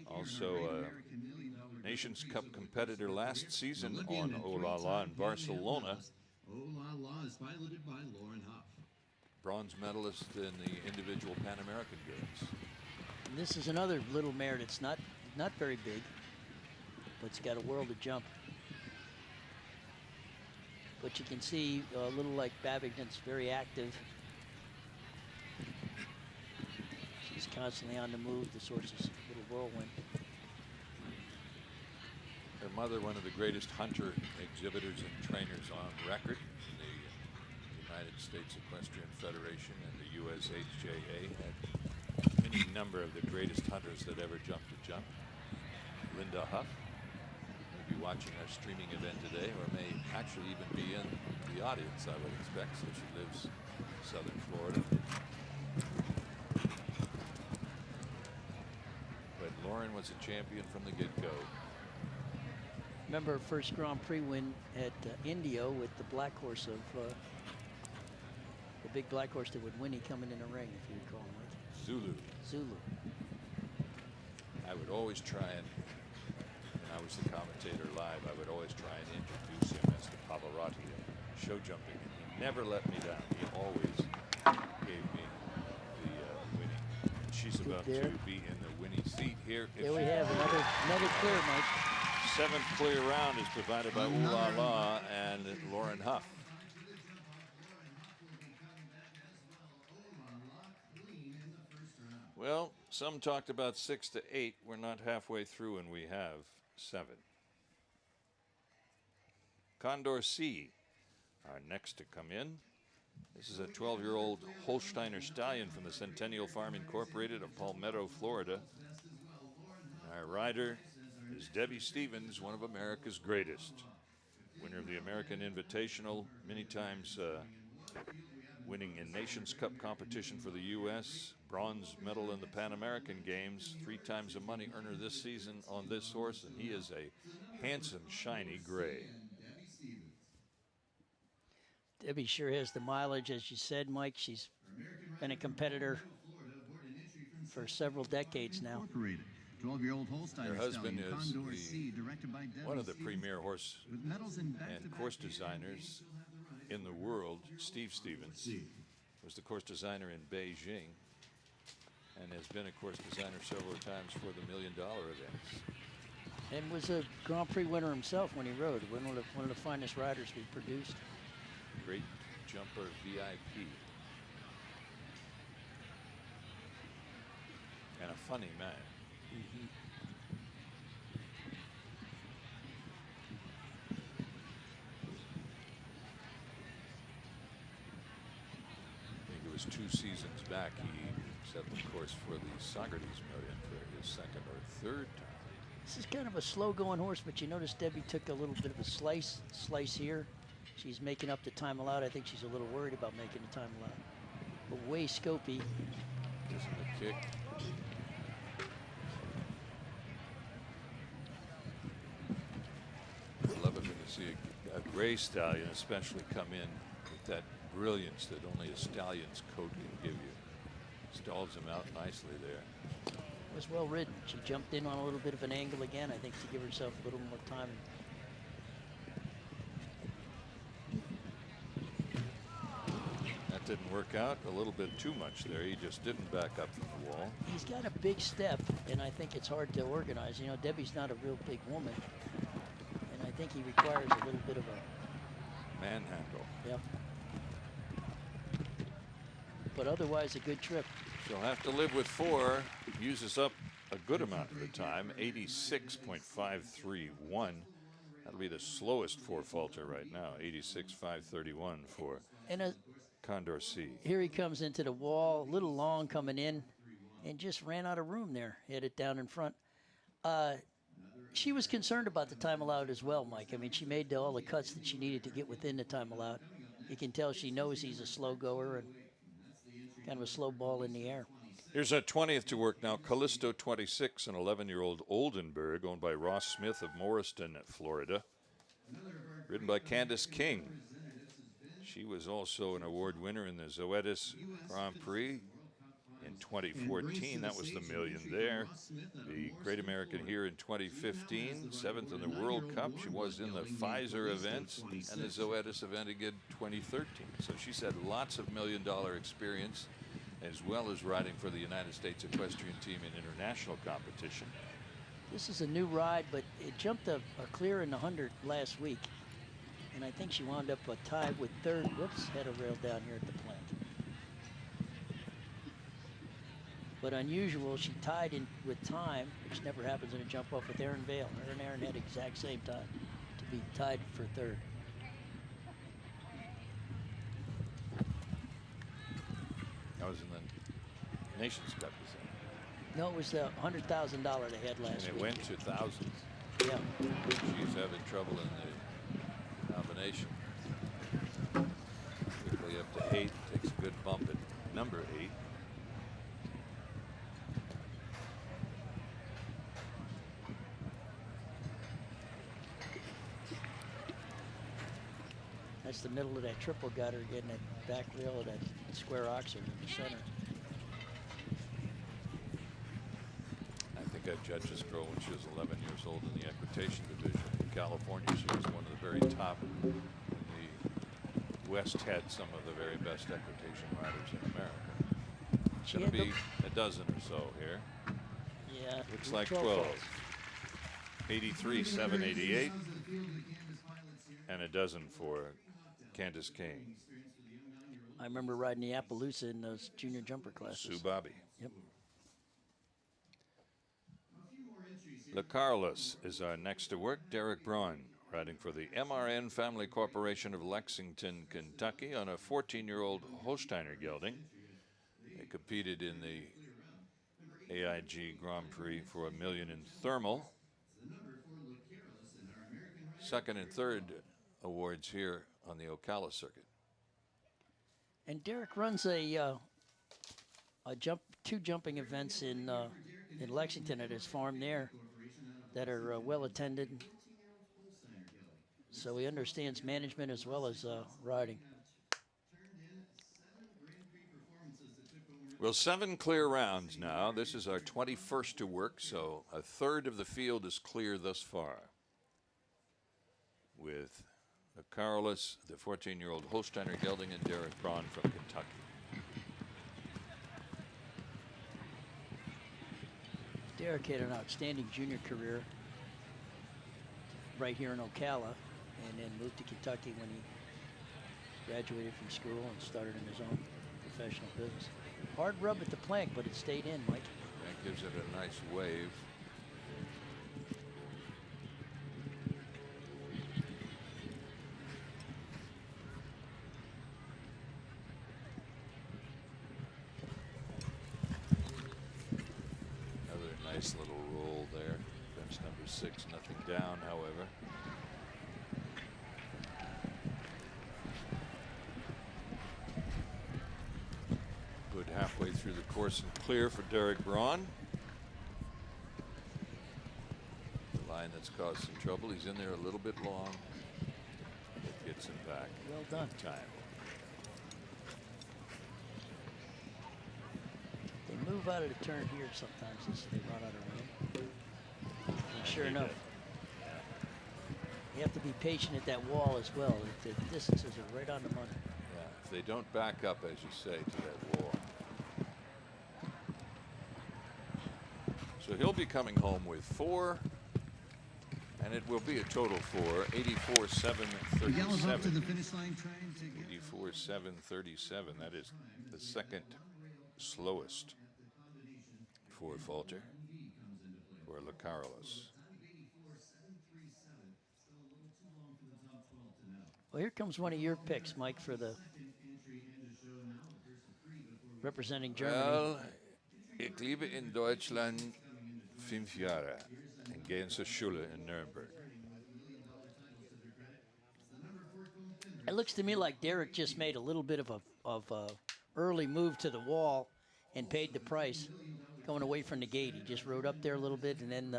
A: Also a Nations Cup competitor last season on Olala in Barcelona.
C: Olala is piloted by Lauren Huff.
A: Bronze medalist in the individual Pan American Games.
B: And this is another little mare that's not very big, but it's got a world of jump. But you can see a little like Babington's very active. She's constantly on the move. This horse is a little whirlwind.
A: Her mother, one of the greatest hunter exhibitors and trainers on record in the United States Equestrian Federation and the USHJA, had any number of the greatest hunters that ever jumped a jump. Linda Huff may be watching our streaming event today, or may actually even be in the audience, I would expect, since she lives in southern Florida. But Lauren was a champion from the get-go.
B: Remember her first Grand Prix win at Indio with the black horse of the big black horse that would Winnie coming in the ring, if you recall, Mike.
A: Zulu.
B: Zulu.
A: I would always try and, when I was the commentator live, I would always try and introduce him as the Pavarotti of show jumping. And he never let me down. He always gave me the Winnie. She's about
B: there.
A: to be in the Winnie seat here.
B: There we have another clear, Mike.
A: Seventh clear round is provided by Ooh La La and Lauren Huff. Well, some talked about 6 to 8. We're not halfway through, and we have 7. Condor C are next to come in. This is a 12-year-old Holsteiner stallion from the Centennial Farm Incorporated of Palmetto, Florida. Our rider is Debbie Stevens, one of America's greatest. Winner of the American Invitational, many times winning in Nations Cup competition for the U.S., bronze medal in the Pan American Games, 3 times a money earner this season on this horse, and he is a handsome, shiny gray.
B: Debbie sure has the mileage, as you said, Mike. She's been a competitor for several decades now.
C: 12-year-old Holsteiner
A: Her husband
C: stallion,
A: is
C: Condor C, directed by Debbie
A: one of the
C: Stevens.
A: premier horse
C: With medals in
A: and
C: back-to-back
A: course
C: years,
A: designers in the world. Steve Stevens was the course designer in Beijing and has been a course designer several times for the $1 Million events.
B: And was a Grand Prix winner himself when he rode. One of the finest riders we produced.
A: Great jumper VIP. And a funny man. I think it was 2 seasons back he set the course for the Socrates Million for his 2nd or 3rd time.
B: This is kind of a slow-going horse, but you notice Debbie took a little bit of a slice here. She's making up the time allowed. I think she's a little worried about making the time allowed. But way Scopy.
A: Gives him the kick. I love it when you see a gray stallion especially come in with that brilliance that only a stallion's coat can give you. Stalls him out nicely there.
B: Was well ridden. She jumped in on a little bit of an angle again, I think, to give herself a little more time.
A: That didn't work out. A little bit too much there. He just didn't back up from the wall.
B: He's got a big step, and I think it's hard to organize. You know, Debbie's not a real big woman, and I think he requires a little bit of a
A: Manhandle.
B: Yep. But otherwise, a good trip.
A: She'll have to live with 4. Uses up a good amount of the time, 86.531. That'll be the slowest 4 falter right now, 86.531 for
B: And
A: Condor C.
B: here he comes into the wall, a little long coming in, and just ran out of room there, headed down in front. She was concerned about the time allowed as well, Mike. I mean, she made all the cuts that she needed to get within the time allowed. You can tell she knows he's a slow goer and kind of a slow ball in the air.
A: Here's a 20th to work now. Callisto 26, an 11-year-old Oldenburg, owned by Ross Smith of Morriston, Florida. Ridden by Candace King. She was also an award winner in the Zoetis Grand Prix in 2014. That was the $1 million there. The Great American here in 2015. 7th in the World Cup. She was in the Pfizer events and the Zoetis event again 2013. So she's had lots of $1 million experience, as well as riding for the United States equestrian team in international competition.
B: This is a new ride, but it jumped a clear in the 100 last week. And I think she wound up a tie with 3rd. Whoops, had a rail down here at the plant. But unusual, she tied in with time, which never happens in a jump off with Aaron Vail. Her and Aaron had exact same time to be tied for 3rd.
A: That was in the Nations Cup, is it?
B: No, it was the $100,000 they had last
A: And it
B: week.
A: went to thousands.
B: Yeah.
A: She's having trouble in the combination. Quickly up to 8, takes a good bump at number 8.
B: That's the middle of that triple gutter, getting that back rail of that square oxer in the center.
A: I think I judged this girl when she was 11 years old in the equitation division in California. She was one of the very top. The West had some of the very best equitation riders in America. It's
B: She
A: going to
B: had
A: be a dozen or so here.
B: Yeah.
A: Looks like 12. 83, 788, and a dozen for Candace Kane.
B: I remember riding the Appaloosa in those junior jumper classes.
A: Sue Bobby.
B: Yep.
A: Le Carlos is our next to work. Derek Braun, riding for the MRN Family Corporation of Lexington, Kentucky, on a 14-year-old Holsteiner gelding. They competed in the AIG Grand Prix for $1 million in thermal. Second and third awards here on the Ocala circuit.
B: And Derek runs two jumping events in Lexington at his farm there that are well attended. So he understands management as well as riding.
A: Well, 7 clear rounds now. This is our 21st to work, so a third of the field is clear thus far. With the Carolus, the 14-year-old Holsteiner gelding, and Derek Braun from Kentucky.
B: Derek had an outstanding junior career right here in Ocala, and then moved to Kentucky when he graduated from school and started in his own professional business. Hard rub at the plank, but it stayed in, Mike.
A: That gives it a nice wave. Another nice little roll there. Fence number 6, nothing down, however. Good halfway through the course and clear for Derek Braun. The line that's caused some trouble. He's in there a little bit long. It gets him back.
B: Well done.
A: in time.
B: They move out of the turn here sometimes as they run out of wind. And sure enough, you have to be patient at that wall as well. The distances are right on the money.
A: Yeah, if they don't back up, as you say, to that wall. So he'll be coming home with 4, and it will be a total for 84, 7,
C: Gallop up to the
A: 37.
C: finish line trying to get
A: 84, 7, 37. That is the second slowest for Falter, for Le Carlos.
B: Well, here comes one of your picks, Mike, for the representing Germany.
A: Well, ich lebe in Deutschland 5 Jahre and gehe zur Schule in Nuremberg.
B: It looks to me like Derek just made a little bit of a early move to the wall and paid the price going away from the gate. He just rode up there a little bit and then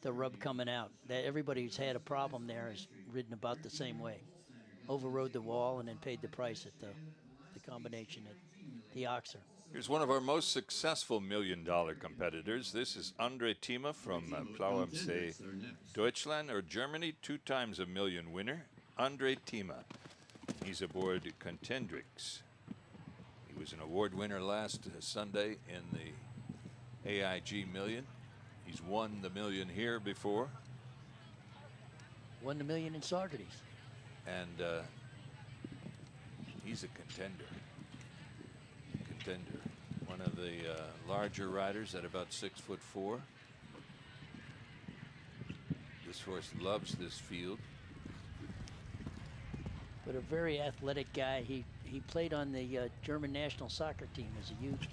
B: the rub coming out. That everybody who's had a problem there has ridden about the same way. Overrode the wall and then paid the price at the combination at the Oxer.
A: Here's one of our most successful $1 million competitors. This is Andre Thieme from Plauamsee, Deutschland, or Germany, 2 times $1 million winner. Andre Thieme. He's aboard Contendrix. He was an award winner last Sunday in the AIG Million. He's won the million here before.
B: Won the million in Socrates.
A: And he's a contender. One of the larger riders at about 6'4". This horse loves this field.
B: But a very athletic guy. He played on the German national soccer team as a youth.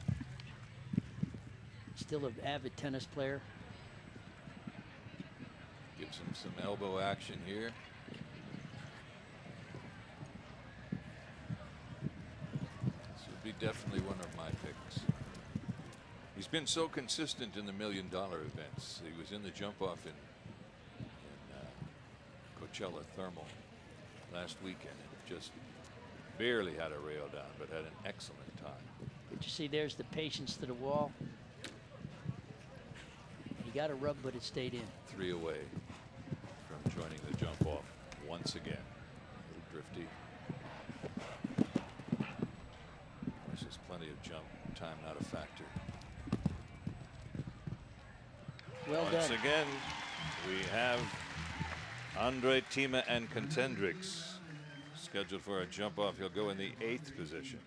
B: Still an avid tennis player.
A: Gives him some elbow action here. This would be definitely one of my picks. He's been so consistent in the $1 million events. He was in the jump off in Coachella Thermal last weekend. And just barely had a rail down, but had an excellent time.
B: Did you see there's the patience to the wall? He got a rub, but it stayed in.
A: 3 away from joining the jump off once again. A little drifty. There's just plenty of jump time, not a factor.
B: Well
A: Once
B: done.
A: again, we have Andre Tima and Contendrix scheduled for a jump off. He'll go in the 8th position.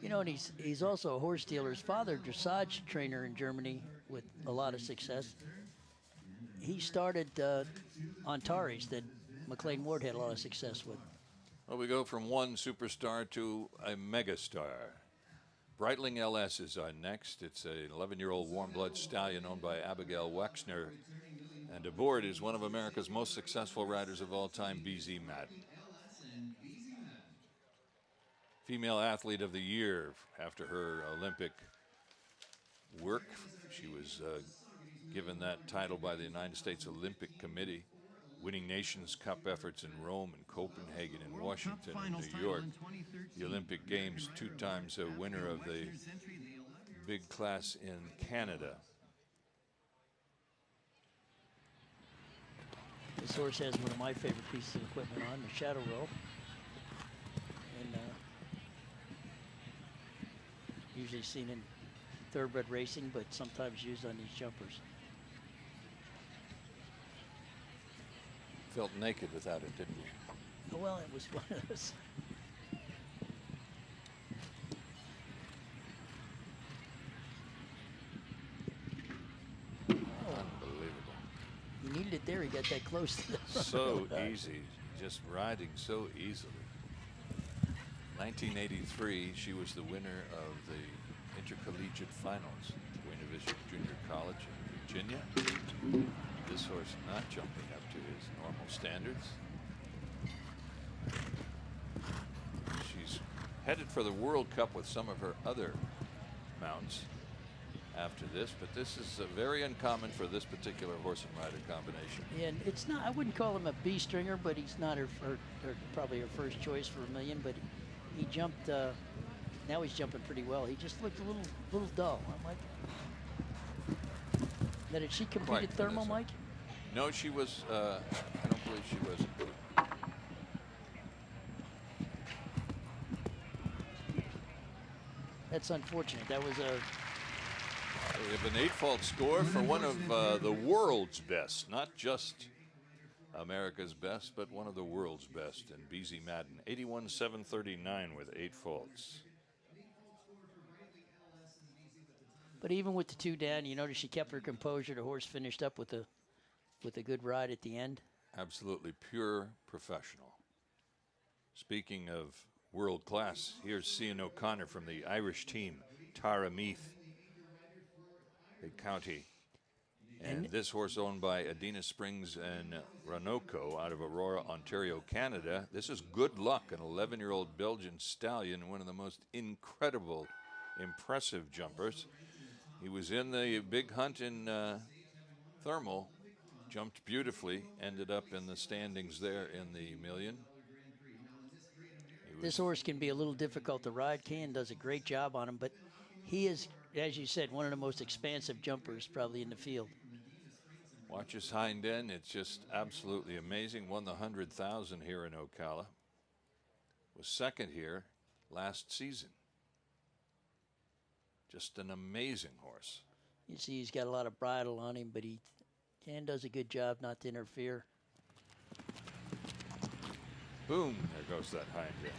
B: You know, and he's also a horse dealer. His father, dressage trainer in Germany with a lot of success. He started Antares that McLean Ward had a lot of success with.
A: Well, we go from one superstar to a megastar. Breitling LS is our next. It's an 11-year-old warm blood stallion owned by Abigail Wexner. And aboard is one of America's most successful riders of all time, BZ Madden. Female Athlete of the Year after her Olympic work. She was given that title by the United States Olympic Committee, winning Nations Cup efforts in Rome and Copenhagen and Washington and New York. The Olympic Games, 2 times a winner of the big class in Canada.
B: This horse has one of my favorite pieces of equipment on, the Shadow Roll. And usually seen in thoroughbred racing, but sometimes used on these jumpers.
A: Felt naked without it, didn't you?
B: Oh, well, it was one of those.
A: Unbelievable.
B: He needed it there. He got that close to the front
A: So
B: of the
A: easy, just riding so easily. 1983, she was the winner of the intercollegiate finals, Buena Vista Junior College in Virginia. This horse not jumping up to his normal standards. She's headed for the World Cup with some of her other mounts after this, but this is very uncommon for this particular horse and rider combination.
B: And it's not, I wouldn't call him a B stringer, but he's not her probably her first choice for a million, but he jumped, now he's jumping pretty well. He just looked a little dull. I'm like, now, did she compete
A: Quite,
B: at Thermal,
A: Vanessa.
B: Mike?
A: No, she was, I don't believe she was.
B: That's unfortunate. That was a,
A: We have an 8-fault score for one of the world's best, not just America's best, but one of the world's best in BZ Madden. 81-739 with 8 faults.
B: but even with the 2 down, you notice she kept her composure. The horse finished up with a good ride at the end.
A: Absolutely pure professional. Speaking of world class, here's Cian O'Connor from the Irish team, Tara Meath, Big County. And this horse owned by Adina Springs and Ranoko out of Aurora, Ontario, Canada. This is Good Luck, an 11-year-old Belgian stallion, one of the most incredible, impressive jumpers. He was in the big hunt in Thermal, jumped beautifully, ended up in the standings there in the million.
B: This horse can be a little difficult to ride. Can does a great job on him, but he is, as you said, one of the most expansive jumpers probably in the field.
A: Watch his hind end. It's just absolutely amazing. Won the 100,000 here in Ocala. Was second here last season. Just an amazing horse.
B: You see he's got a lot of bridle on him, but Can does a good job not to interfere.
A: Boom, there goes that hind end.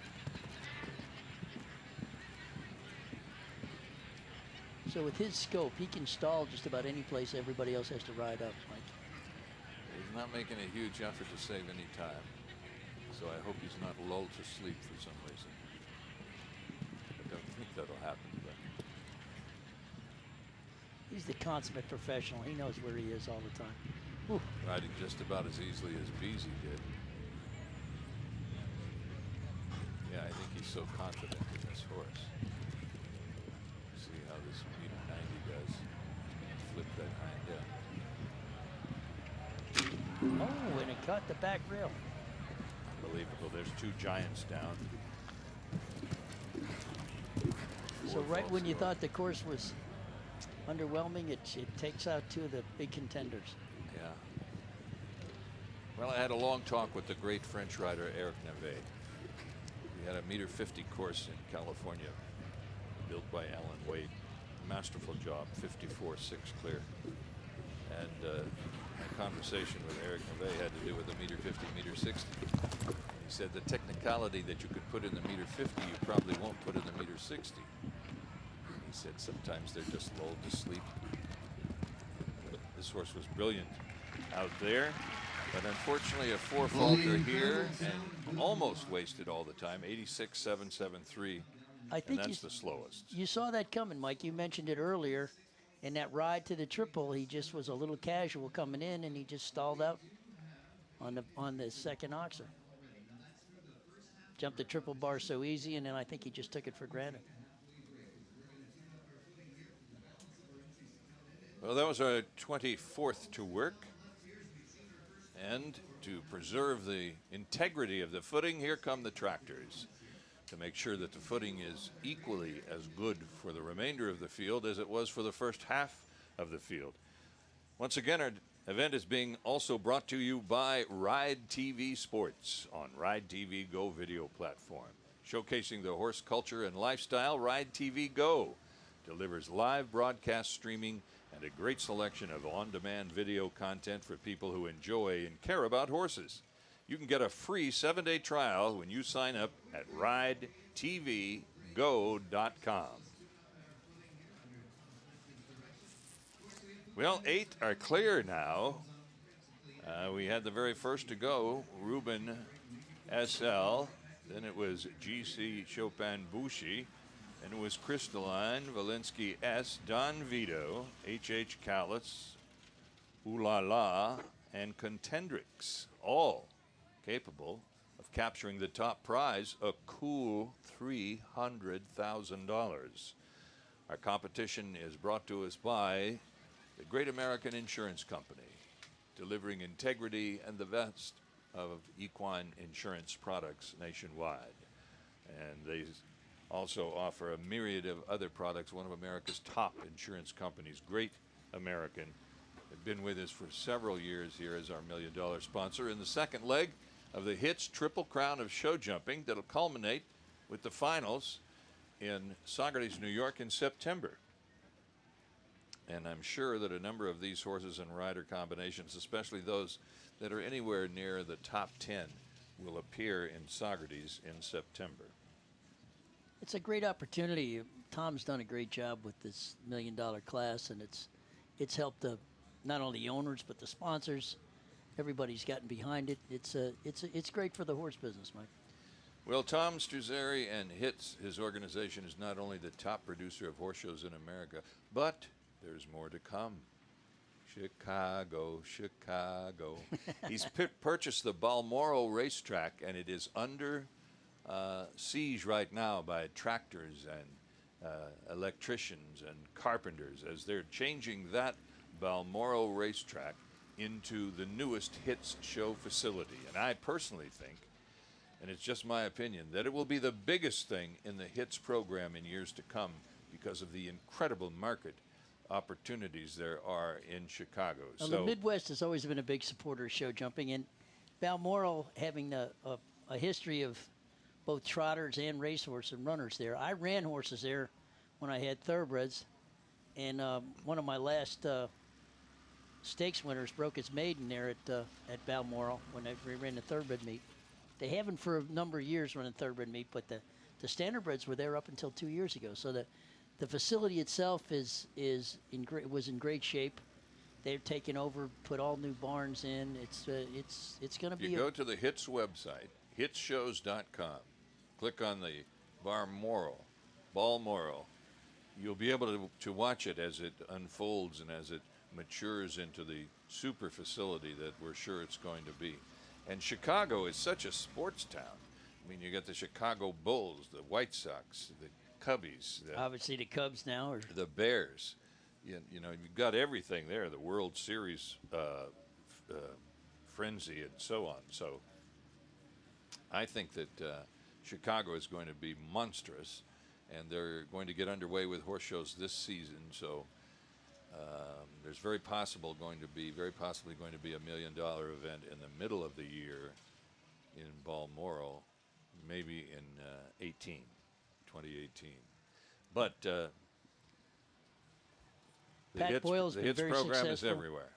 B: So with his scope, he can stall just about any place everybody else has to ride up, Mike.
A: He's not making a huge effort to save any time. So I hope he's not lulled to sleep for some reason. I don't think that'll happen, but
B: He's the consummate professional. He knows where he is all the time. Whew.
A: riding just about as easily as Beasy did. Yeah, I think he's so confident in this horse. See how this meter 90 does. Flip that hind end.
B: Oh, and it caught the back rail.
A: Unbelievable. There's two giants down.
B: So
A: Four
B: right when you
A: false
B: thought the course was underwhelming, it takes out two of the big contenders.
A: Yeah. Well, I had a long talk with the great French rider Eric Navet. We had a meter 50 course in California built by Alan Wade. Masterful job, 54.6 clear. And my conversation with Eric Navet had to do with the meter 50, meter 60. He said the technicality that you could put in the meter 50, you probably won't put in the meter 60. He said sometimes they're just lulled to sleep. But this horse was brilliant out there, but unfortunately a four falter here and almost wasted all the time. 86.773,
B: I
A: and
B: think
A: that's the slowest.
B: you saw that coming, Mike. You mentioned it earlier. In that ride to the triple, he just was a little casual coming in, and he just stalled out on the second oxer. Jumped the triple bar so easy, and then I think he just took it for granted.
A: Well, that was our 24th to work. And to preserve the integrity of the footing, here come the tractors to make sure that the footing is equally as good for the remainder of the field as it was for the first half of the field. Once again, our event is being also brought to you by Ride TV Sports on Ride TV Go video platform. Showcasing the horse culture and lifestyle, Ride TV Go delivers live broadcast streaming and a great selection of on-demand video content for people who enjoy and care about horses. You can get a free 7-day trial when you sign up at ridetvgo.com. Well, 8 are clear now. We had the very first to go, Ruben SL. Then it was GC Chopin Bushi. And it was Crystalline, Valinsky S, Don Vito, H.H. Callis, Ooh La La, and Contendrix, all capable of capturing the top prize, a cool $300,000. Our competition is brought to us by the Great American Insurance Company, delivering integrity and the best of equine insurance products nationwide. And they also offer a myriad of other products, one of America's top insurance companies, Great American. They've been with us for several years here as our $1 million sponsor in the second leg of the HITS Triple Crown of Show Jumping that'll culminate with the finals in Saugerties, New York in September. And I'm sure that a number of these horses and rider combinations, especially those that are anywhere near the top 10, will appear in Saugerties in September.
B: It's a great opportunity. Tom's done a great job with this $1 million class, and it's helped not only the owners but the sponsors. Everybody's gotten behind it. It's great for the horse business, Mike.
A: Well, Tom Struzari and HITS, his organization, is not only the top producer of horse shows in America, but there's more to come. Chicago, Chicago. He's purchased the Balmoral racetrack, and it is under siege right now by tractors and electricians and carpenters as they're changing that Balmoral racetrack into the newest HITS show facility. And I personally think, and it's just my opinion, that it will be the biggest thing in the HITS program in years to come because of the incredible market opportunities there are in Chicago.
B: Well, the Midwest has always been a big supporter of show jumping, and Balmoral having a history of both trotters and racehorse and runners there. I ran horses there when I had thoroughbreds, and one of my last stakes winners broke his maiden there at Balmoral when we ran the thoroughbred meet. They haven't for a number of years run a thoroughbred meet, but the standardbreds were there up until 2 years ago. So the facility itself was in great shape. They're taking over, put all new barns in. It's going to be.
A: You go to the HITS website, hitsshows.com. Click on the Balmoral. You'll be able to watch it as it unfolds and as it matures into the super facility that we're sure it's going to be. And Chicago is such a sports town. I mean, you got the Chicago Bulls, the White Sox, the Cubbies.
B: Obviously, the Cubs now are
A: the Bears. You know, you've got everything there. The World Series frenzy and so on. So I think that Chicago is going to be monstrous, and they're going to get underway with horse shows this season. So there's very possibly going to be $1 million event in the middle of the year in Balmoral, maybe in 2018. But the
B: Pat Boyle's been
A: hits
B: very
A: program is
B: successful.
A: everywhere.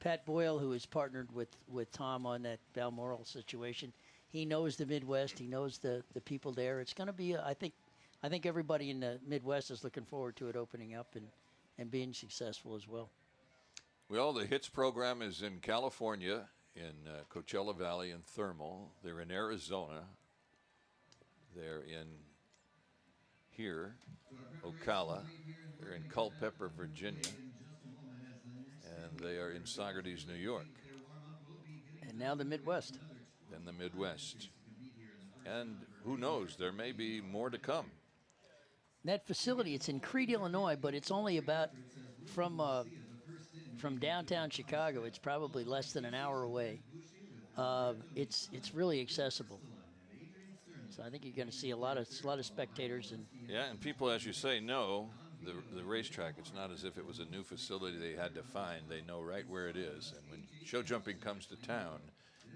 B: Pat Boyle, who has partnered with Tom on that Balmoral situation, he knows the Midwest. He knows the people there. It's going to be, I think everybody in the Midwest is looking forward to it opening up and being successful as well.
A: Well, the hits program is in California, in Coachella Valley and Thermal. They're in Arizona. They're in here, Ocala. They're in Culpeper, Virginia. And they are in Saugerties, New York.
B: And now the Midwest.
A: Then the Midwest. And who knows, there may be more to come.
B: That facility, it's in Crete, Illinois, but it's only about from downtown Chicago. It's probably less than an hour away. It's really accessible. So I think you're going to see a lot of spectators and
A: Yeah, and people, as you say, know the racetrack. It's not as if it was a new facility they had to find. They know right where it is. And when show jumping comes to town,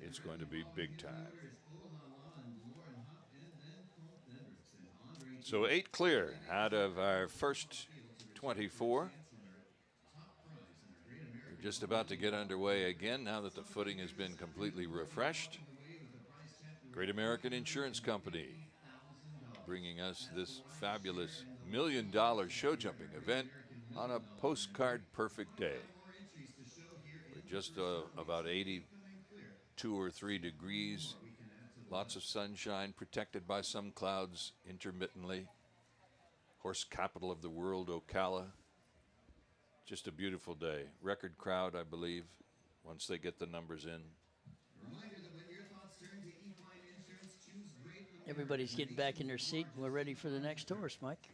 A: it's going to be big time. So 8 clear out of our first 24. We're just about to get underway again now that the footing has been completely refreshed. Great American Insurance Company bringing us this fabulous $1 million show jumping event on a postcard perfect day. We're just about 82 or 3 degrees. Lots of sunshine, protected by some clouds intermittently. Horse capital of the world, Ocala. Just a beautiful day. Record crowd, I believe, once they get the numbers in.
B: everybody's getting back in their seat. We're ready for the next horse, Mike.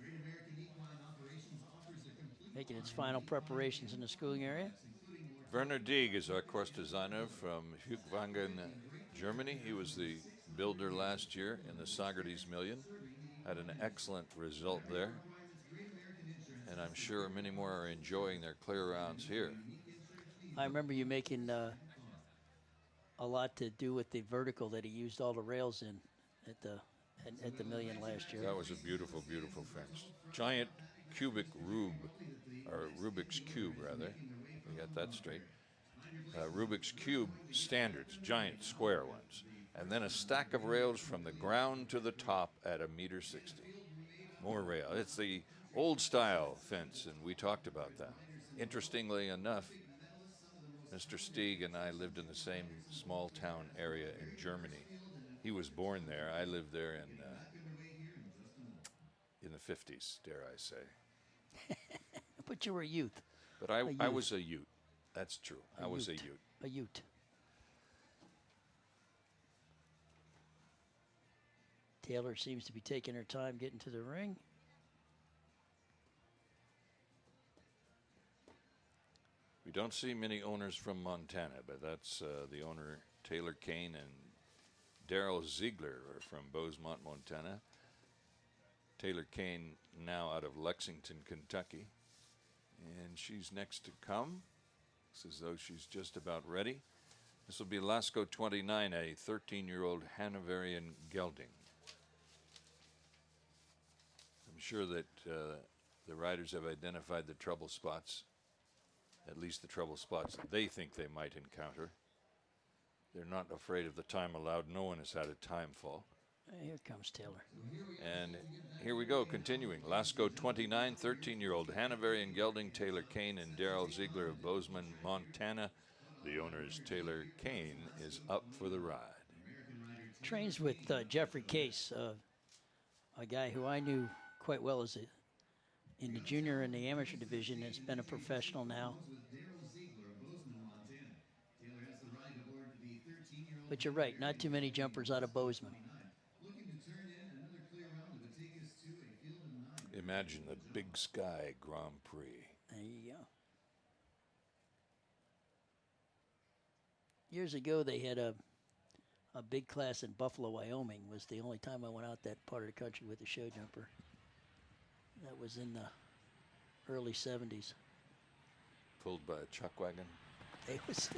B: Making its final preparations in the schooling area.
A: Werner Dieg is our course designer from Hugwangen, Germany. He was the builder last year in the Saugerties Million. Had an excellent result there. And I'm sure many more are enjoying their clear rounds here.
B: I remember you making a lot to do with the vertical that he used all the rails in at the Million last year.
A: That was a beautiful, beautiful fence. Giant cubic Rubik's Cube, rather. We got that straight. Rubik's Cube standards, giant square ones. And then a stack of rails from the ground to the top at 1.60 meters. More rail. It's the old style fence, and we talked about that. Interestingly enough, Mr. Stieg and I lived in the same small town area in Germany. He was born there. I lived there in the 50s, dare I say.
B: But you were a youth.
A: But I was a Ute. That's true. I was a Ute.
B: A Ute. Taylor seems to be taking her time getting to the ring.
A: We don't see many owners from Montana, but that's the owner, Taylor Kane, and Daryl Ziegler are from Bozeman, Montana. Taylor Kane now out of Lexington, Kentucky. And she's next to come. Looks as though she's just about ready. This will be Lasco 29, a 13-year-old Hanoverian gelding. I'm sure that the riders have identified the trouble spots, at least the trouble spots that they think they might encounter. They're not afraid of the time allowed. No one has had a time fall.
B: Here comes Taylor.
A: And here we go, continuing. Lasco 29, 13-year-old Hanoverian gelding, Taylor Kane and Daryl Ziegler of Bozeman, Montana. The owner's Taylor Kane is up for the ride.
B: Trains with Jeffrey Case, a guy who I knew quite well in the junior and the amateur division. Has been a professional now. But you're right, not too many jumpers out of Bozeman.
A: Imagine the Big Sky Grand Prix.
B: There you go. Years ago, they had a big class in Buffalo, Wyoming. Was the only time I went out that part of the country with a show jumper. That was in the early 70s.
A: Pulled by a chuck wagon.
B: It was,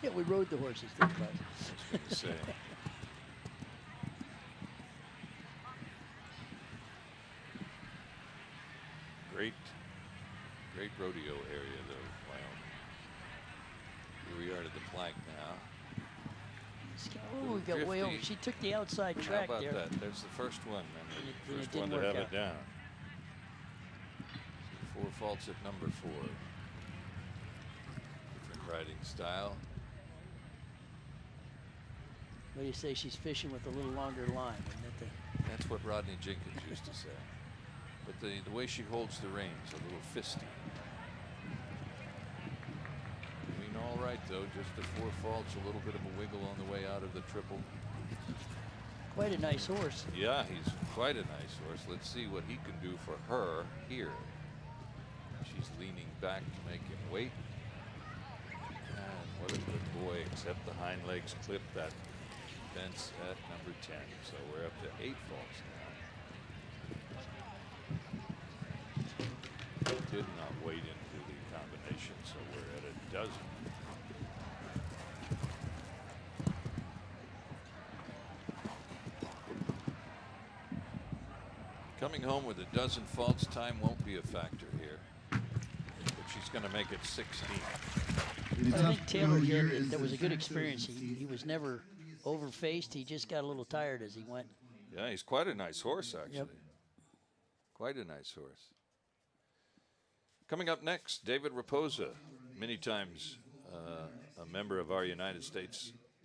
B: yeah, we rode the horses. That class.
A: I was going to say. Great rodeo area, though, Wyoming. Here we are to the plank now.
B: Oh, we got way over.
A: Drifty.
B: She took the outside
A: How
B: track
A: about
B: there.
A: that? There's the first one, and
B: And
A: the
B: it
A: first
B: didn't
A: one to
B: work
A: have
B: out.
A: it down. So 4 faults at number 4. Different riding style.
B: What do you say? She's fishing with a little longer line. Isn't it
A: That's what Rodney Jenkins used to say. But the way she holds the reins, a little fisty. Doing all right, though. Just the 4 faults, a little bit of a wiggle on the way out of the triple.
B: Quite a nice horse.
A: Yeah, he's quite a nice horse. Let's see what he can do for her here. She's leaning back to make him wait. And what a good boy, except the hind legs clip that fence at number 10. So we're up to 8 faults now. Did not wait into the combination, so we're at a dozen. Coming home with a dozen faults, time won't be a factor here. But she's going to make it 16.
B: I think Taylor did. That was a good experience. He was never overfaced. He just got a little tired as he went.
A: Yeah, he's quite a nice horse, actually.
B: Yep.
A: Quite a nice horse. Coming up next, David Raposa, many times a member of our United States